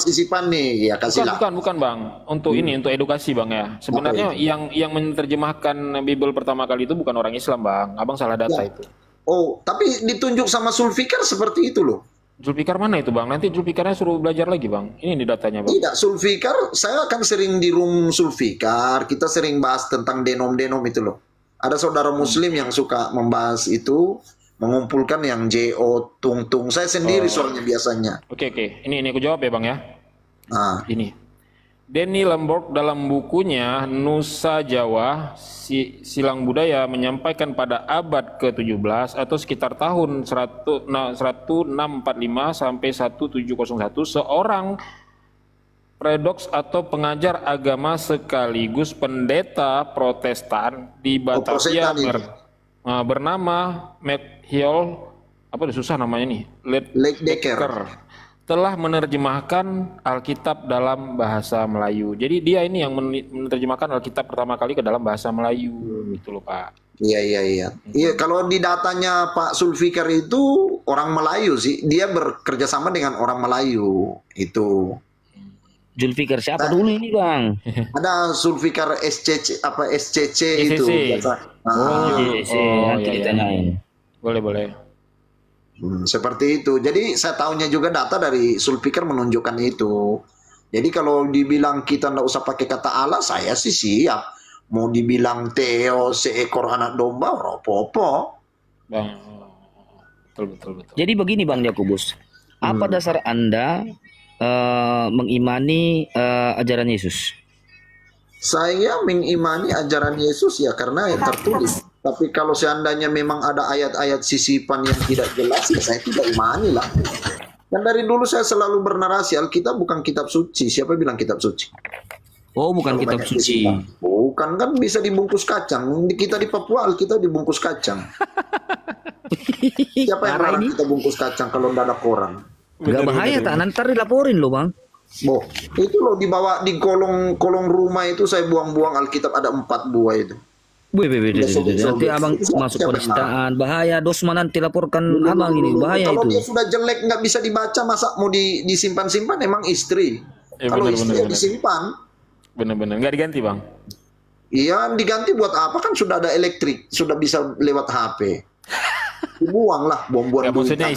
sisipan nih ya kasih lah. Bukan Bang. Untuk ini untuk edukasi Bang ya. Sebenarnya yang menerjemahkan Bible pertama kali itu bukan orang Islam Bang. Abang salah data itu. Oh, tapi ditunjuk sama Zulfikar seperti itu loh. Zulfikar mana itu Bang? Nanti Zulfikarnya suruh belajar lagi Bang. Ini datanya Bang. Tidak, Zulfikar, saya akan sering di room Zulfikar. Kita sering bahas tentang denom-denom itu loh. Ada saudara muslim yang suka membahas itu, mengumpulkan yang J.O. Tung-tung. Saya sendiri soalnya biasanya. Oke. Ini aku jawab ya Bang ya. Ini. Denny Lemborg dalam bukunya Nusa Jawa Silang Budaya menyampaikan pada abad ke-17 atau sekitar tahun 1645 sampai 1701 seorang predoks atau pengajar agama sekaligus pendeta Protestan di Batavia bernama McHale, susah namanya nih, Ledecker, telah menerjemahkan Alkitab dalam bahasa Melayu. Jadi dia ini yang menerjemahkan Alkitab pertama kali ke dalam bahasa Melayu, gitu loh Pak. Iya. Iya, kalau di datanya Pak Zulfikar itu orang Melayu sih. Dia bekerja sama dengan orang Melayu itu. Zulfikar siapa dulu ini Bang? Ada Zulfikar SCC itu. Nanti ditanyain. Boleh. Seperti itu. Jadi saya tahunya juga data dari Zulfikar menunjukkan itu. Jadi kalau dibilang kita nggak usah pakai kata Allah, saya sih siap. Mau dibilang Theo seekor anak domba, apa-apa. Bang, betul. Jadi begini Bang Yakobus, apa dasar Anda mengimani ajaran Yesus? Saya mengimani ajaran Yesus ya karena yang tertulis. Tapi kalau seandainya memang ada ayat-ayat sisipan yang tidak jelas, ya saya tidak imani lah. Dan dari dulu saya selalu bernarasi, Alkitab bukan kitab suci. Siapa bilang kitab suci? Oh, bukan kitab suci. Bukan, kan bisa dibungkus kacang. Kita di Papua Alkitab dibungkus kacang. Siapa yang larang kita bungkus kacang kalau tidak ada koran? Gak bahaya tak? Nanti dilaporin loh Bang. Boh, itu loh dibawa di kolong rumah itu saya buang-buang Alkitab ada 4 buah itu. Nanti abang masuk penistaan, bahaya. Dosma nanti laporkan abang ini, bahaya kalau itu. Kalau dia sudah jelek nggak bisa dibaca, masa mau disimpan-simpan? Emang istri. Kalau istri disimpan. Bener-bener, nggak diganti Bang? Iya, diganti buat apa? Kan sudah ada elektrik, sudah bisa lewat HP. Dibuang lah, buang-buang. Maksudnya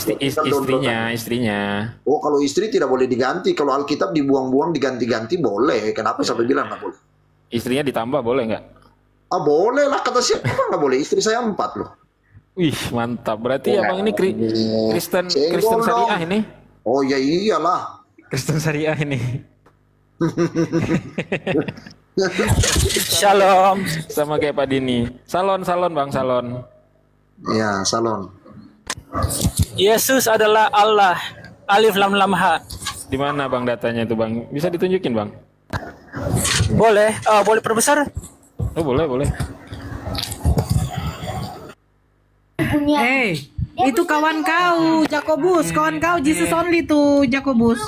istrinya. Oh, kalau istri tidak boleh diganti. Kalau Alkitab dibuang-buang, diganti-ganti boleh. Kenapa sampai bilang nggak boleh? Istrinya ditambah boleh nggak? Ah, boleh lah. Kata siapa nggak boleh? Istri saya 4 loh. Wih, mantap. Berarti abang ini Kristen syariah ini? Oh ya iyalah. Kristen syariah ini. Shalom. Sama kayak Pak Dini. Salon Bang, salon. Ya, salon. Yesus adalah Allah. Alif lam lam ha. Di mana Bang datanya itu Bang? Bisa ditunjukin Bang? Boleh. Boleh perbesar? Oh, boleh. Itu kawan kau, Jakobus, kawan kau Jesus only tuh, Jakobus.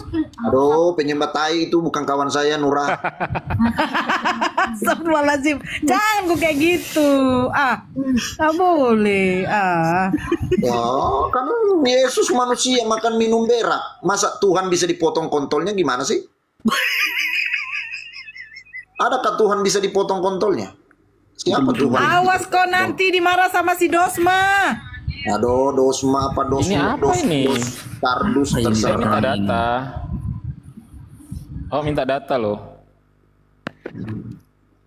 Aduh, penyembah tai itu bukan kawan saya, Nurah. Astagfirullahaladzim, jangan gue kayak gitu. Nggak boleh. Ya, kan Yesus manusia makan minum berak. Masa Tuhan bisa dipotong kontolnya gimana sih? Adakah Tuhan bisa dipotong kontolnya? Siapa Tuhan? Awas kau nanti dimarah sama si Dosma. Aduh, Dosma apa Dosma? Ini apa ini? Kardus terserah. Minta data. Oh, minta data loh.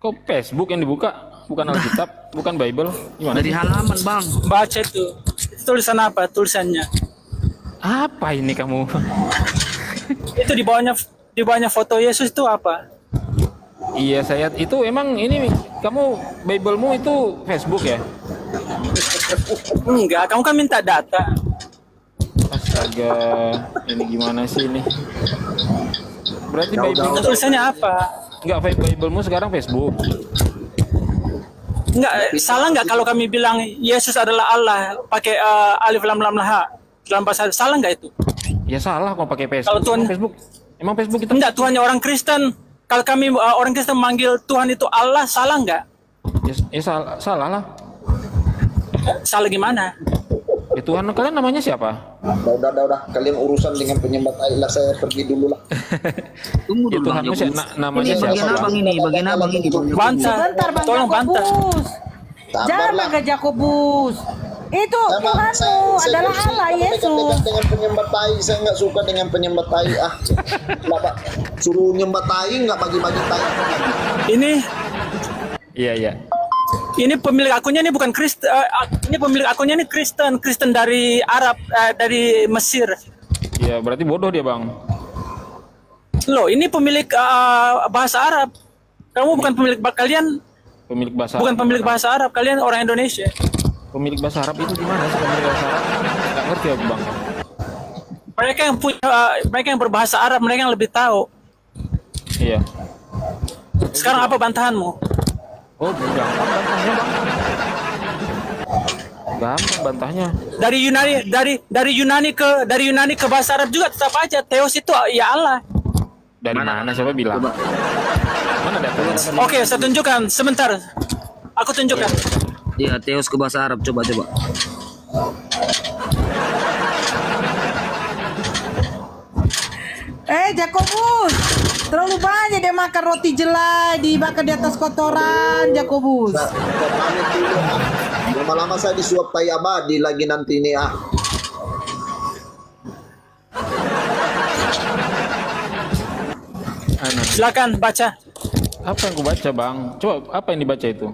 Kok Facebook yang dibuka? Bukan Alkitab, bukan Bible. Gimana? Dari halaman Bang. Baca itu. Tulisan apa? Tulisannya. Apa ini kamu? Itu di bawahnya foto Yesus itu apa? Iya, saya itu emang ini kamu Biblemu itu Facebook ya? Enggak, kamu kan minta data. Astaga, ini gimana sih ini? Berarti Bible tulisannya apa? Enggak, Biblemu sekarang Facebook. Enggak, salah enggak kalau kami bilang Yesus adalah Allah pakai alif lam lam ha dalam bahasa, salah enggak itu? Ya salah kalau pakai Facebook. Kalau Tuhan emang Facebook itu enggak, Tuhannya orang Kristen. Kalau kami orang Kristen manggil Tuhan itu Allah, salah enggak? Ya salah lah. Salah gimana? Ya Tuhan kalian namanya siapa? Udah. Kalian urusan dengan penyembah tai lah, saya pergi dulu lah. Tunggu dulu. Tuhan namanya siapa? Bagian abang ini. Bantah. Tolong bantah. Jangan ke Jakobus. Itu Tuhanmu adalah Allah Yesus. Dengan penyembah tai, saya nggak suka dengan penyembah tai. Suruh nyembah tai nggak bagi-bagi tai. Iya. Ini pemilik akunnya ini bukan Kristen. Ini pemilik akunnya ini Kristen dari Arab, dari Mesir. Iya, berarti bodoh dia Bang. Loh, ini pemilik bahasa Arab. Kamu bukan pemilik kalian. Pemilik bahasa. Bukan pemilik bahasa Arab, kalian orang Indonesia. Pemilik bahasa Arab itu gimana sih pemilik bahasa Arab? Nggak ngerti ya Bang. Mereka yang berbahasa Arab, mereka yang lebih tahu. Iya. Sekarang apa bantahanmu? Oh, gampang bantahnya Bang. Gampang bantahnya. Dari Yunani ke bahasa Arab juga tetap aja Theos itu ya Allah. Dari mana siapa bilang? Mana datanya? Oke, saya tunjukkan sebentar. Aku tunjukkan. Iya, Theos ke bahasa Arab, coba. Jakobus, terlalu banyak dia makan roti jelai dibakar di atas kotoran, Jakobus. Lama-lama saya disuap tai abadi lagi nanti ini Silakan baca. Apa yang aku baca, Bang? Coba apa yang dibaca itu?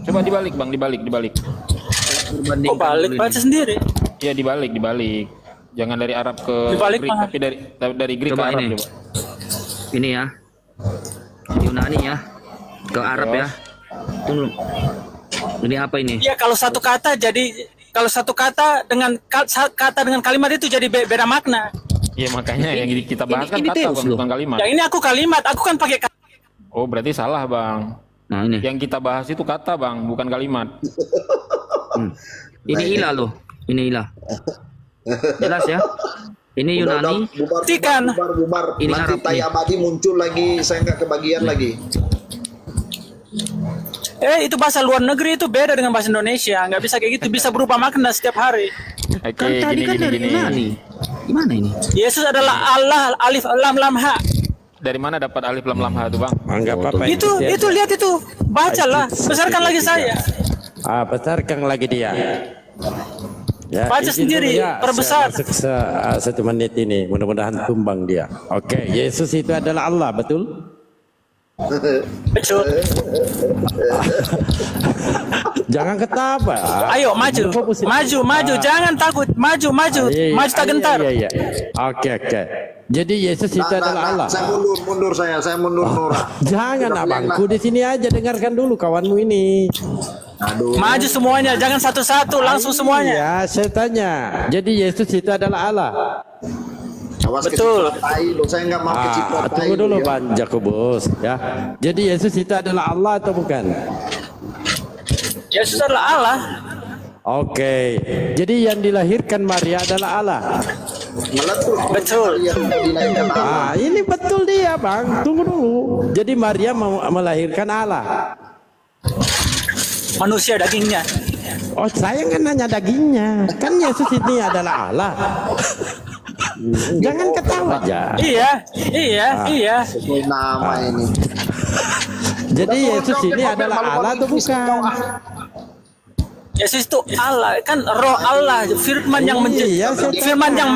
Coba dibalik, Bang, dibalik. Kok balik baca sendiri? Iya, dibalik. Jangan dari Arab ke Dibalik, Greek, tapi dari Greek Coba ke Arab ini. coba. Ini ya. Yunani ya. Ke Arab ya. Tunggu. Ini apa ini? Iya, kalau satu kata dengan kata dengan kalimat itu jadi beda makna. Iya, makanya yang kita bahas kan ini kata, Deus Bang, loh. bukan kalimat. Yang ini aku kalimat, aku kan pakai kata. Oh, berarti salah, Bang. Nah, ini. Yang kita bahas itu kata, Bang, bukan kalimat. Ini ilah loh. Ini ilah. Jelas ya. Ini Yunani. Bubar. Ini Nanti Arab Tai nih. Abadi muncul lagi, saya nggak kebagian lagi. Itu bahasa luar negeri itu beda dengan bahasa Indonesia. Nggak bisa kayak gitu, bisa berubah makna setiap hari. Oke, Kan tadi kan dari Yunani. Gimana ini? Yesus adalah Allah, alif lam lam ha. Dari mana dapat alif lam lam ha itu, Bang? Enggak apa-apa. Itu lihat itu, bacalah, besarkan lagi saya. Besarkan lagi dia. Ya, Baca izin sendiri, dulu ya, perbesar. saya masuk 1 menit ini, mudah-mudahan tumbang dia. Oke, Yesus itu adalah Allah, betul? Betul. Jangan ketawa. Ayo maju, jangan takut, maju tak gentar. Iya. Oke. Jadi Yesus itu adalah Allah. Saya mundur Nora. Jangan abangku di sini aja, dengarkan dulu kawanmu ini. Aduh. Maju semuanya, jangan satu-satu, langsung semuanya. Ya, saya tanya. Jadi Yesus itu adalah Allah. Awas Betul. kecipratan tai lo, saya nggak mau kecipratan tai. Tunggu dulu, ya. Bang Jakobus, ya. Jadi Yesus itu adalah Allah atau bukan? Yesus adalah Allah. Oke. Jadi yang dilahirkan Maria adalah Allah. Meletus. Betul. Ini betul dia, Bang. Tunggu dulu. Jadi Maria melahirkan Allah. Manusia dagingnya. Oh, saya kan nanya dagingnya. Kan Yesus ini adalah Allah. Jangan ketawa aja. Iya. Sesuai nama ini. Jadi Yesus ini adalah Allah atau bukan? Yesus itu Allah, kan roh Allah, firman yang firman yang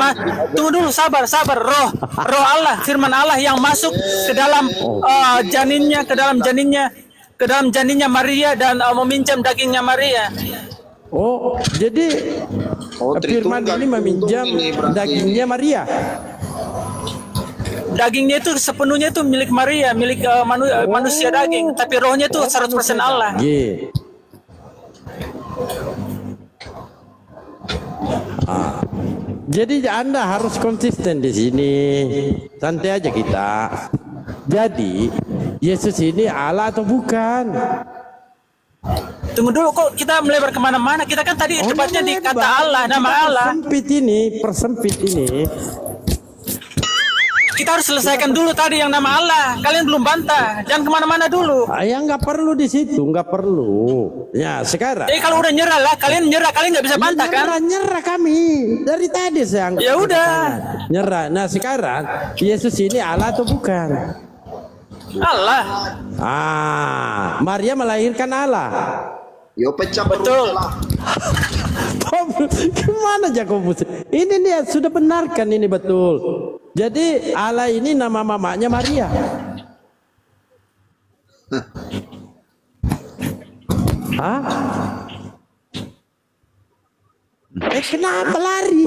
tunggu dulu, sabar, roh Allah, firman Allah yang masuk ke dalam janinnya, ke dalam janinnya Maria dan meminjam dagingnya Maria. Oh, jadi firman ini meminjam dagingnya Maria. Dagingnya itu sepenuhnya itu milik Maria, milik manusia daging, tapi rohnya itu 100% Allah. Jadi Anda harus konsisten di sini. Santai aja kita. Jadi Yesus ini Allah atau bukan? Tunggu dulu, kok kita melebar kemana-mana? Kita kan tadi debatnya di kata Allah, nama Allah. Persempit ini. Kita harus selesaikan dulu tadi yang nama Allah. Kalian belum bantah. Jangan kemana-mana dulu. Ya nggak perlu di situ, nggak perlu. Ya sekarang. Jadi kalau udah nyerah lah, kalian nggak bisa bantah kan? Nyerah kami dari tadi saya anggap. Ya udah. Nyerah. Nah sekarang Yesus ini Allah atau bukan? Allah. Maria melahirkan Allah. Yo pecah betul. Gimana Jakobus? Ini dia sudah benarkan ini betul. Jadi Allah ini nama mamanya Maria. Hah? Kenapa lari?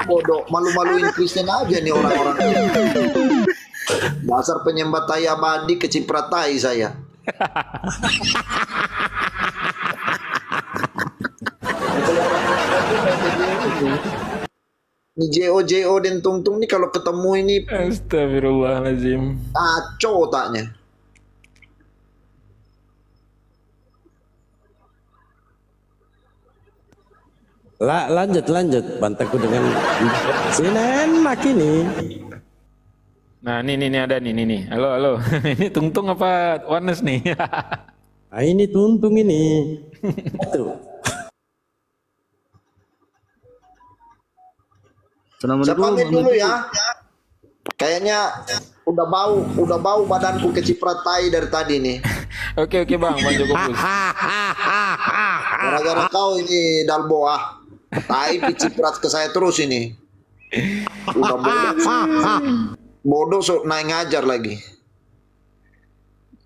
Bodoh, malu-maluin Kristen aja nih orang-orang. Dasar penyembah Tai Abadi, keciprat tai saya. Ini JO dan Tung nih kalau ketemu ini Astagfirullahaladzim. Kacau otaknya. Lanjut bantaku dengan sini enak ini. Nah, ini ada nih. Halo. Ini Tung apa Warnes nih? Nah, ini Tung ini. Tuh. Saya pamit dulu ya. Kayaknya udah bau badanku keciprat tai dari tadi nih. Oke Bang Jakobus. Gara-gara kau ini Dalboa. Tai ciprat ke saya terus ini. Udah bodoh so, naik ngajar lagi.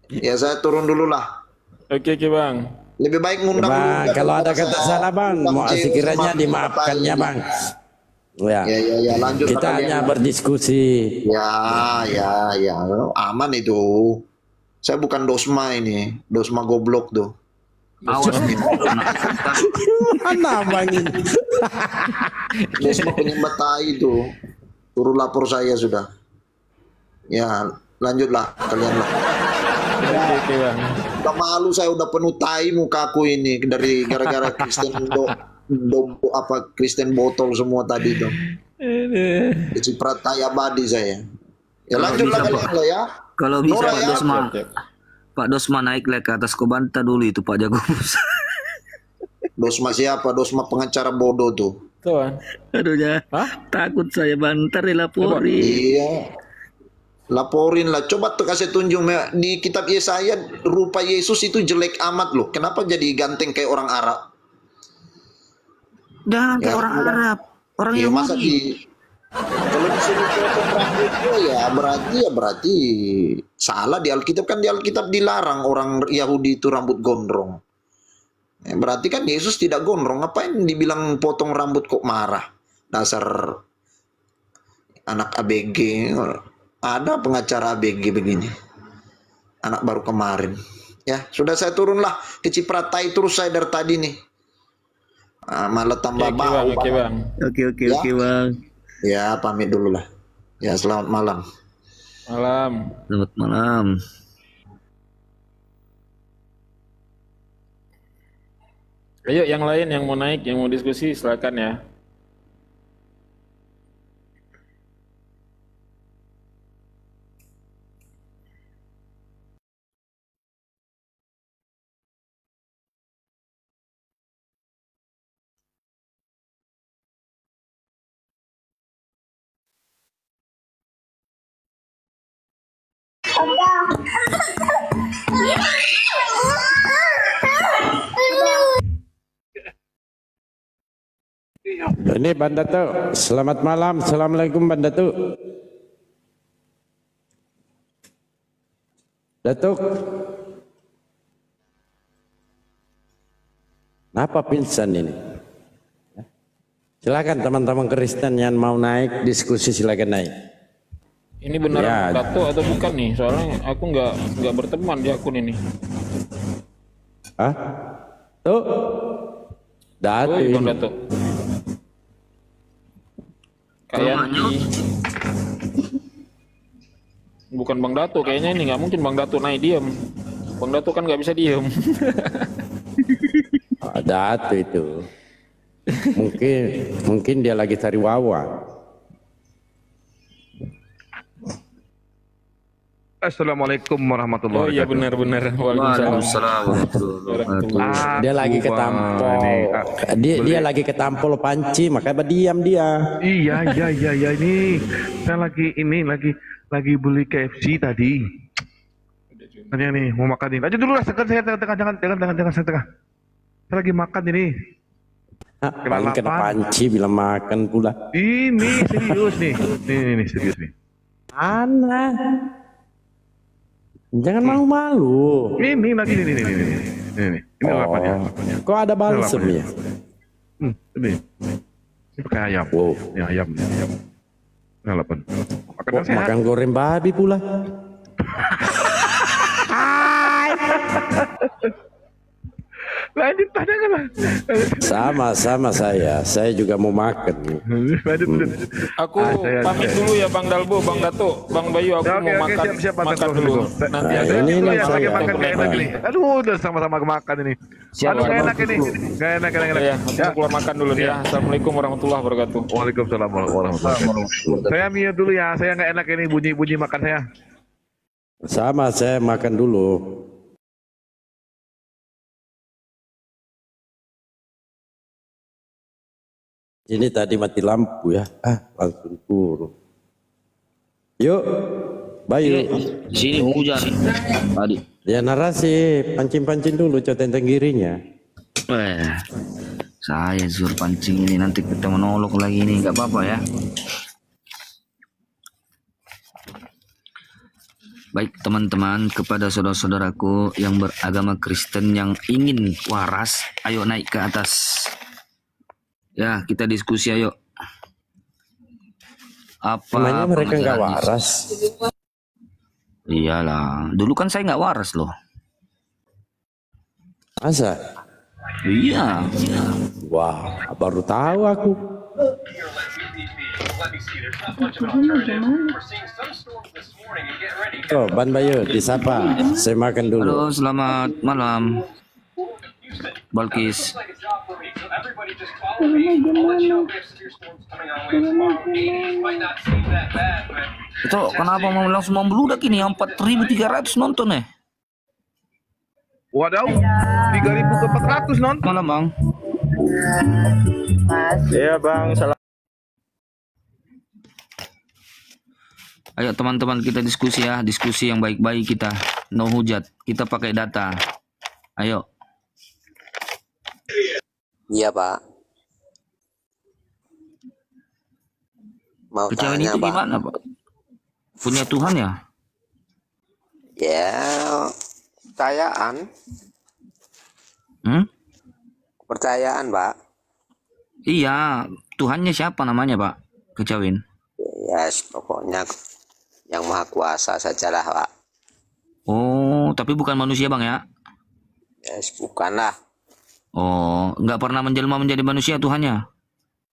Ya saya turun dulu lah. Oke Bang. Lebih baik ngundang Bang, dulu. kalau ada kata salah Bang, mau sekiranya dimaafkannya Bang. Ya, lanjut. Kita hanya berdiskusi. Ya, aman itu. Saya bukan dosma ini, dosma goblok tuh. Awas mana Bang ini? Dosma penyembah tai itu. Turun lapor saya sudah. Ya, lanjutlah kalian lah. Oke Bang. Udah malu saya, udah penuh tai mukaku ini dari gara-gara Kristen Kristen botol semua tadi itu. Ciprat tai abadi saya. Ya lanjutlah kalian lah ya. Kalau bisa Nora, Pak Dosma, Pak Dosma naik ke atas Kobanta dulu itu Pak Jagobus. Dosma siapa? Dosma pengacara bodoh tuh. Tuan. Aduh ya, takut saya bantar dilaporin. Iya, laporin lah. Coba tuh kasih tunjuk di kitab Yesaya, rupa Yesus itu jelek amat loh. Kenapa jadi ganteng kayak orang Arab? Jangan kayak orang Arab, orang ya, masa Yahudi. Kalau disuruh potong rambutnya ya berarti salah di Alkitab, kan di Alkitab dilarang orang Yahudi itu rambut gondrong. Berarti kan Yesus tidak gondrong, ngapain dibilang potong rambut kok marah? Dasar anak ABG. Ada pengacara ABG begini. Anak baru kemarin. Ya, sudah saya turunlah ke Cipratai terus saya dari tadi nih. Malah tambah bau. Oke Bang. Oke Bang. Ya, pamit dulu lah. Ya, selamat malam. Selamat malam. Ayo yang lain yang mau naik, yang mau diskusi silakan ya. Ini Bang Datuk, selamat malam. Assalamualaikum Bang Datuk. Datuk, kenapa pingsan ini? Silakan teman-teman Kristen yang mau naik diskusi, silakan naik. Ini benar Datuk atau bukan nih? Soalnya aku nggak berteman di akun ini. Hah? Tuh, Datuk ini. Bang Datuk. Kayaknya bukan Bang Datuk, kayaknya ini nggak mungkin Bang Datuk naik diam. Bang Datuk kan nggak bisa diam. Datuk itu. Mungkin dia lagi cari wawan. Assalamualaikum warahmatullahi wabarakatuh. Oh iya benar. Waalaikumsalam warahmatullahi. Dia lagi ketampol. Dia lagi ketampol panci, makanya berdiam dia. Iya ini saya lagi beli KFC tadi. Tanya nih mau makan ini. Aja dulu lah, jangan setengah. Saya lagi makan ini. Paling kena panci bilang makan pula. Ini serius nih. Ini serius nih. Ana. Jangan malu-malu. Ini lagi ini. Ini lapannya. Kok ada balsem ya? Ini pakai ayam. Wow. Ya ayam. Nah, lapan. Makan goreng babi pula. Lanjut tanyakan. Sama saya juga mau makan. Aku pamit dulu ya Bang Dalbo, Bang Datuk, Bang Bayu, aku mau makan dulu. Nanti ada ini lagi makan lagi. Aduh, udah sama-sama makan ini. Aduh, gak enak ini. Gak enak. Ya, aku keluar makan dulu ya. Assalamualaikum warahmatullahi wabarakatuh. Waalaikumsalam warahmatullahi wabarakatuh. Saya mute dulu ya. Saya nggak enak ini bunyi makan saya. Sama, saya makan dulu. Ini tadi mati lampu ya, langsung turun. Yuk, Bayu. Di sini hujan tadi. Ya narasi, pancing-pancing dulu coba tentang girinya. Saya suruh pancing ini, nanti kita menolok lagi ini, nggak apa-apa ya. Baik teman-teman, kepada saudara-saudaraku yang beragama Kristen yang ingin waras, ayo naik ke atas. Ya, kita diskusi ayo. Apa Namanya mereka nggak pengajaran waras. Iyalah, dulu kan saya nggak waras loh. Masa? Iya. Wah, baru tahu aku. Oh, Ban Bayu, disapa. Saya makan dulu. Halo, selamat malam. Balkis. Itu kenapa mau langsung membludak ini? 4.300 nonton ya? Wadaw, 3.000 ke 400 nonton. Malam bang. Iya bang, salah. Ayo teman-teman kita diskusi ya, diskusi yang baik-baik kita. No hujat, kita pakai data. Ayo. Iya Pak. Mau Kejawen tanya itu Pak. gimana Pak? Punya Tuhan ya? Ya, kepercayaan. Kepercayaan Pak. Iya, Tuhannya siapa namanya Pak? Kejawen. Ya, pokoknya yang maha kuasa sajalah Pak. Oh, tapi bukan manusia bang ya? Ya, bukanlah. Oh, nggak pernah menjelma menjadi manusia Tuhannya?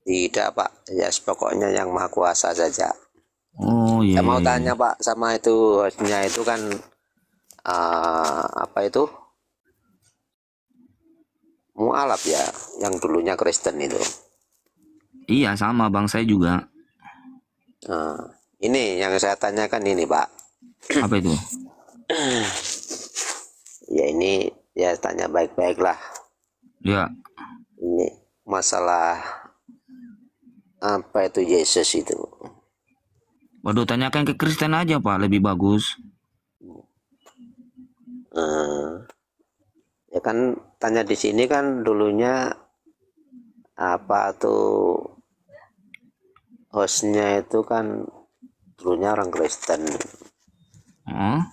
Tidak Pak. Ya, pokoknya yang maha kuasa saja. Oh iya. Saya mau tanya Pak sama itu hostnya itu kan apa itu? Mu'alaf ya, yang dulunya Kristen itu. Iya sama bang, saya juga. Nah, ini yang saya tanyakan ini Pak. Apa itu? Ya ini ya tanya baik-baik lah. Ya. Ini masalah apa itu Yesus itu. Waduh, tanyakan ke Kristen aja Pak, lebih bagus. Ya kan tanya di sini kan dulunya apa tuh hostnya itu kan dulunya orang Kristen. Hah?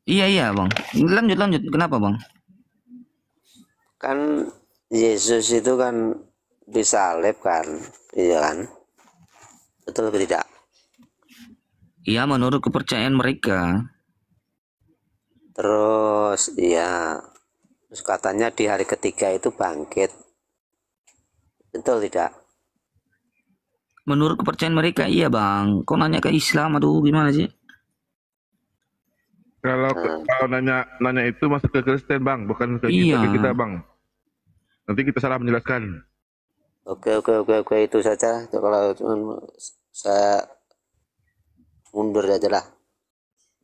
Iya bang. Lanjut. Kenapa bang? Kan Yesus itu kan disalib kan, iya kan? Betul atau tidak? Iya menurut kepercayaan mereka. Terus ya, terus katanya di hari ketiga itu bangkit. Betul tidak? Menurut kepercayaan mereka iya bang. Kok nanya ke Islam, aduh gimana sih? Kalau nanya itu masuk ke Kristen bang, bukan ke kita bang. Nanti kita salah menjelaskan. Oke, itu saja. Kalau saya mundur aja lah.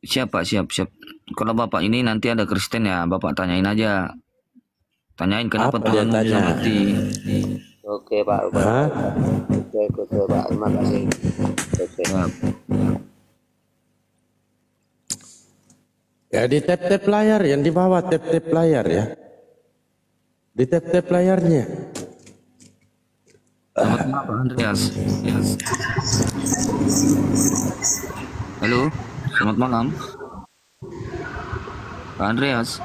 Siap. Kalau bapak ini nanti ada Kristen ya, bapak tanyain aja. Tanyain kenapa Tuhan bisa mati. Oke Pak. Oke Pak. Terima kasih. Oke. Ya di tap-tap layar yang di bawah tap-tap layar ya. Di tap-tap layarnya. Selamat malam Andreas. Yes. Halo, selamat malam Pak Andreas.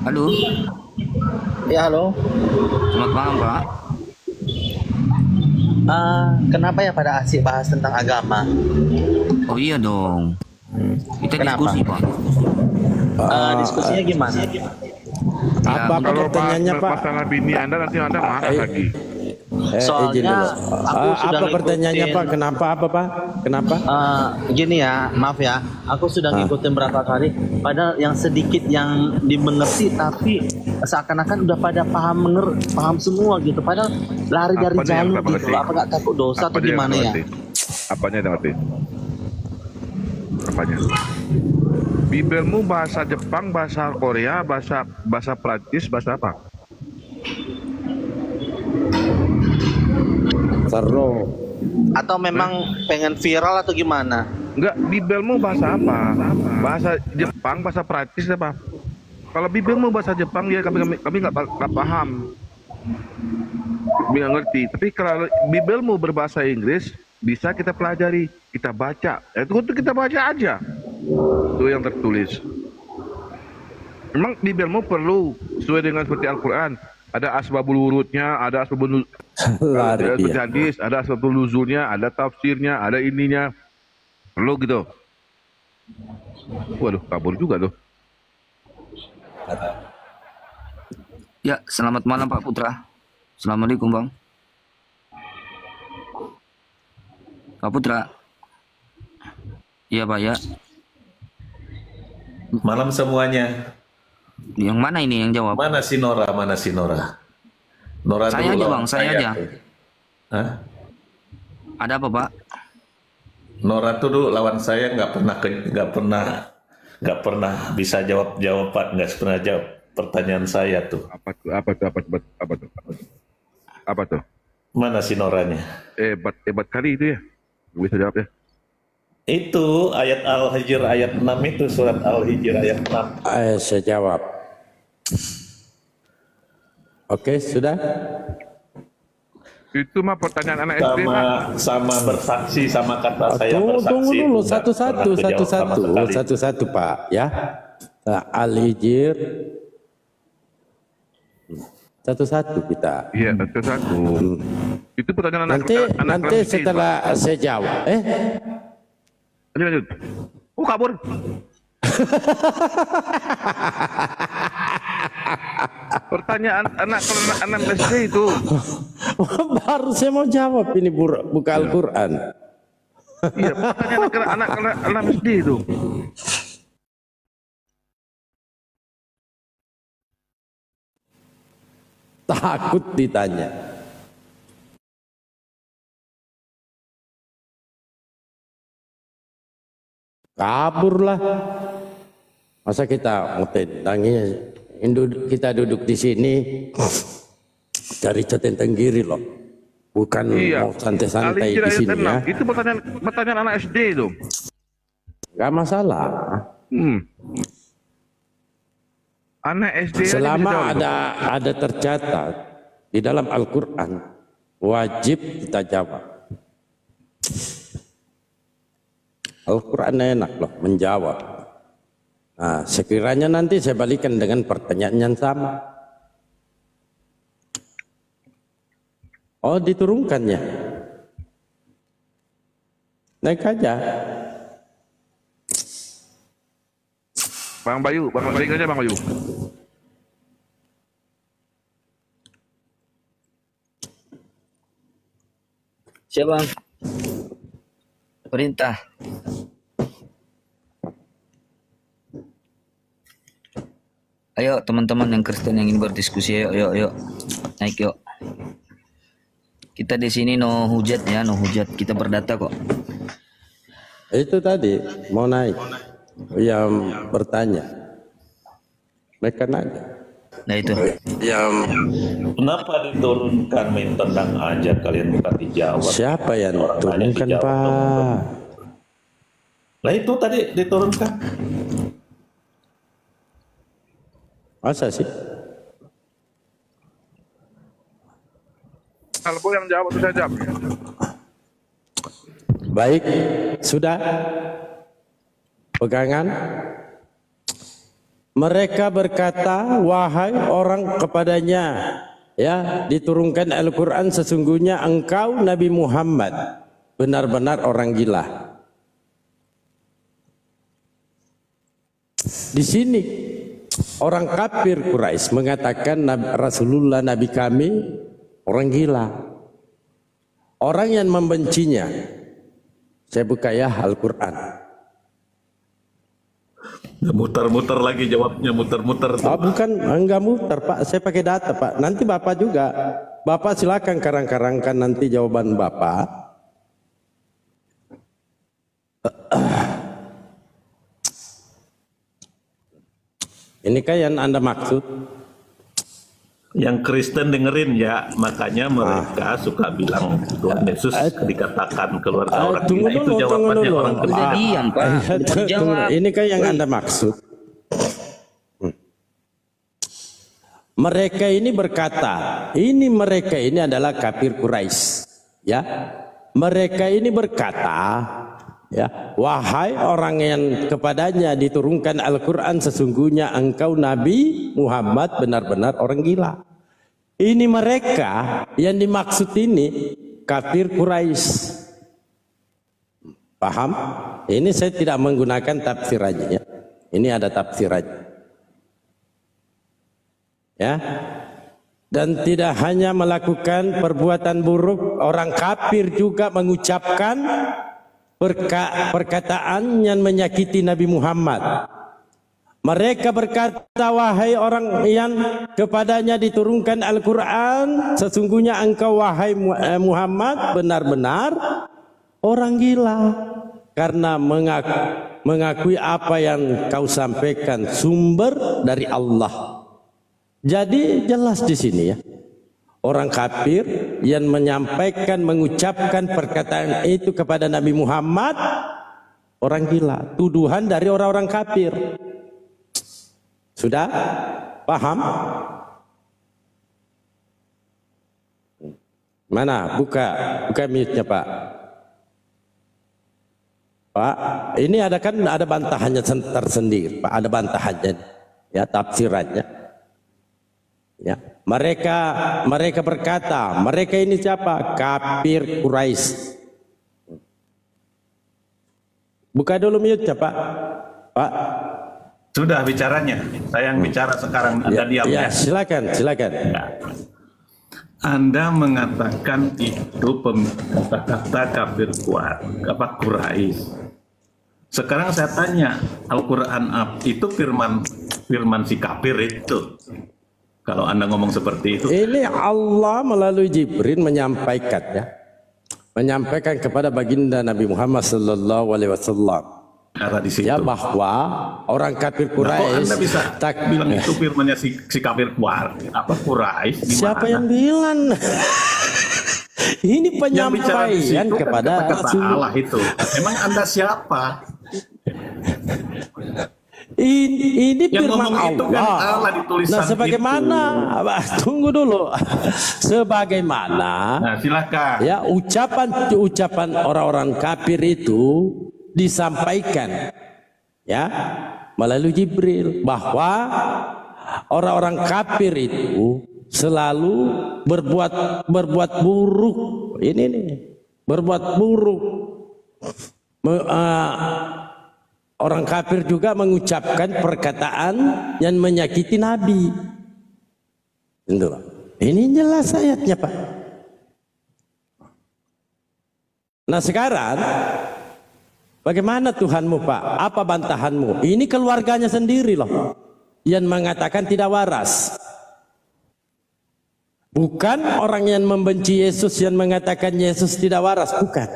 Halo. Ya halo. Selamat malam Pak. Kenapa ya pada asik bahas tentang agama? Oh iya dong. Kita Kenapa? diskusi Pak. Diskusinya gimana? Apa kalau pertanyaannya Pak? Masalah bini Anda nanti Anda marah lagi. Soalnya aku sudah apa pertanyaannya Pak? Kenapa apa Pak? Kenapa? Gini ya, maaf ya, aku sudah ngikutin berapa kali. Padahal yang sedikit yang dimengerti, tapi seakan-akan udah pada paham semua gitu. Padahal lari dari jalur gitu. Apa nggak takut dosa atau gimana ya? Apanya yang ngerti? Apanya? Bibelmu bahasa Jepang, bahasa Korea, bahasa Prancis, bahasa apa? Seru. Atau memang pengen viral atau gimana? Enggak, Bibelmu bahasa apa? Bahasa Jepang, bahasa Prancis apa? Kalau Bibelmu bahasa Jepang ya kami nggak paham. Kami nggak ngerti. Tapi kalau Bibelmu berbahasa Inggris, bisa kita pelajari, kita baca. Itu untuk kita baca aja. Itu yang tertulis. Memang Bibelmu perlu sesuai dengan seperti Al-Quran. Ada asbabul wurudnya, ada asbabul hadis, ada asbabul nuzulnya, ada tafsirnya, ada ininya. Perlu gitu. Waduh, kabur juga tuh. Ya, selamat malam Pak Putra. Assalamualaikum Bang. Pak Putra. Iya Pak ya. Malam semuanya. Yang mana ini yang jawab? Mana si Nora? Mana si Nora? Nora saya aja Bang, saya aja. Hah? Ada apa Pak? Nora tuh dulu lawan saya nggak pernah bisa jawab Pak, nggak pernah jawab pertanyaan saya tuh. Apa tuh? Mana si Noranya? Hebat kali itu ya. Gak bisa jawab ya. Itu ayat Al-Hijr ayat 6 itu, surat Al-Hijr ayat 6. Saya jawab. Oke, sudah. Itu mah pertanyaan anak SD sama bersaksi, sama kata saya bersaksi. Tunggu dulu, satu-satu Pak ya. Al-Hijr satu-satu kita. Iya, satu-satu. Itu pertanyaan anak nanti setelah saya jawab. Lanjut. Oh, kabur. Pertanyaan anak SD itu. Baru saya mau jawab ini buka Al-Quran. Iya, pertanyaan anak SD itu. Takut ditanya. Kaburlah. Masa kita kita duduk di sini cari centeng kiri loh. Bukan mau santai-santai di sini ya. Itu pertanyaan anak SD itu. Gak masalah. Anak SD selama ada tercatat di dalam Al-Quran, wajib kita jawab. Al-Quran enak loh menjawab. Nah, sekiranya nanti saya balikan dengan pertanyaan yang sama. Oh, diturunkannya. Naik aja. Bang Bayu aja Bang Bayu. Siapa Bang? Perintah. Ayo teman-teman yang Kristen yang ingin berdiskusi, yuk, naik yuk. Kita di sini no hujat ya, no hujat. Kita berdata kok. Itu tadi mau naik, yang bertanya, mereka nanya. Nah itu. Kenapa diturunkan main tendang aja kalian bukan dijawab? Siapa yang turunkan Pak? Nah itu tadi diturunkan. Masa sih? Kalau yang jawab sudah jawab. Baik, sudah. Pegangan. Mereka berkata, wahai orang kepadanya, ya, diturunkan Al-Quran, sesungguhnya engkau Nabi Muhammad benar-benar orang gila. Di sini orang kafir Quraisy mengatakan Rasulullah Nabi kami orang gila. Orang yang membencinya, saya buka ya Al-Quran. Muter-muter lagi jawabnya, muter-muter. Oh, bukan, enggak muter Pak, saya pakai data Pak. Nanti Bapak juga, Bapak silakan karang-karangkan nanti jawaban Bapak. Ini kan yang Anda maksud. Yang Kristen dengerin ya, makanya mereka suka bilang Tuhan Yesus dikatakan keluarga orang gila. Itu jawabannya orang Kristen. Diam, Pak. Ini kan yang Anda maksud. Mereka ini berkata, mereka ini adalah kafir Quraisy, ya. Mereka ini berkata, ya, wahai orang yang kepadanya diturunkan Al-Quran, sesungguhnya engkau Nabi Muhammad benar-benar orang gila. Ini mereka yang dimaksud ini kafir Quraisy. Paham? Ini saya tidak menggunakan tafsirannya, ya. Ini ada tafsirannya. Ya, dan tidak hanya melakukan perbuatan buruk, orang kafir juga mengucapkan perkataan yang menyakiti Nabi Muhammad. Mereka berkata, wahai orang yang kepadanya diturunkan Al-Quran, sesungguhnya engkau wahai Muhammad benar-benar orang gila, karena mengakui apa yang kau sampaikan sumber dari Allah. Jadi jelas di sini, ya, orang kafir yang mengucapkan perkataan itu kepada Nabi Muhammad orang gila, tuduhan dari orang-orang kafir. Sudah paham? Mana? Buka mute-nya, Pak. Pak, ini ada bantahannya tersendiri, Pak. Ada bantahannya, ya, tafsirannya. Ya, mereka berkata, mereka ini siapa? Kafir Quraisy. Buka dulu mute-nya, Pak. Pak. Sudah bicaranya. Saya yang bicara sekarang. Anda diam ya. Silakan. Ya. Anda mengatakan itu kata-kata kafir Quraisy. Sekarang saya tanya, Al-Quran itu firman si kafir itu. Kalau Anda ngomong seperti itu. Ini Allah melalui Jibril menyampaikan kepada baginda Nabi Muhammad sallallahu alaihi wasallam. Ya, bahwa orang kafir Quraisy. Anda bisa bilang itu firmannya si kafir Quraisy. Siapa yang bilang? Ini penyampaian kepada Allah itu. Emang Anda siapa? Ini firman Allah. Nah, sebagaimana tunggu dulu. Sebagaimana silakan. Ya, ucapan orang-orang kafir itu disampaikan, ya, melalui Jibril, bahwa orang-orang kafir itu selalu berbuat buruk. Ini nih, berbuat buruk. Orang kafir juga mengucapkan perkataan yang menyakiti Nabi. Ini jelas ayatnya, Pak. Nah, sekarang bagaimana Tuhanmu, Pak? Apa bantahanmu? Ini keluarganya sendiri loh yang mengatakan tidak waras. Bukan orang yang membenci Yesus yang mengatakan Yesus tidak waras, bukan.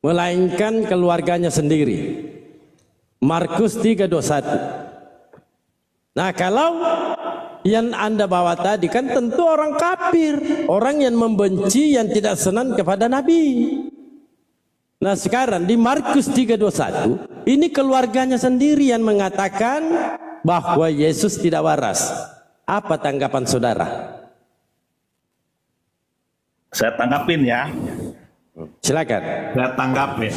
Melainkan keluarganya sendiri. Markus 3:21. Nah, kalau yang Anda bawa tadi kan tentu orang kafir, orang yang membenci, yang tidak senang kepada Nabi. Nah, sekarang di Markus 3:21 ini keluarganya sendiri yang mengatakan bahwa Yesus tidak waras. Apa tanggapan saudara? Saya tanggapin ya. Silakan. Saya tanggapin.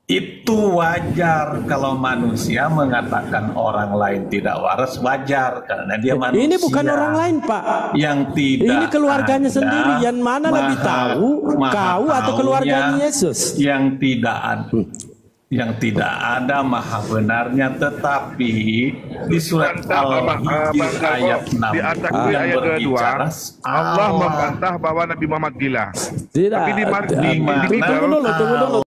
Itu wajar kalau manusia mengatakan orang lain tidak waras, wajar karena dia manusia. Ini bukan orang lain, Pak. Yang tidak. Ini keluarganya sendiri. Yang mana lebih tahu, kau atau keluarganya Yesus? Yang tidak ada maha benarnya, tetapi di surat Al-Hijr ayat 6 yang berbicara Allah membantah bahwa Nabi Muhammad gila. Tidak. Tapi di tunggu dulu.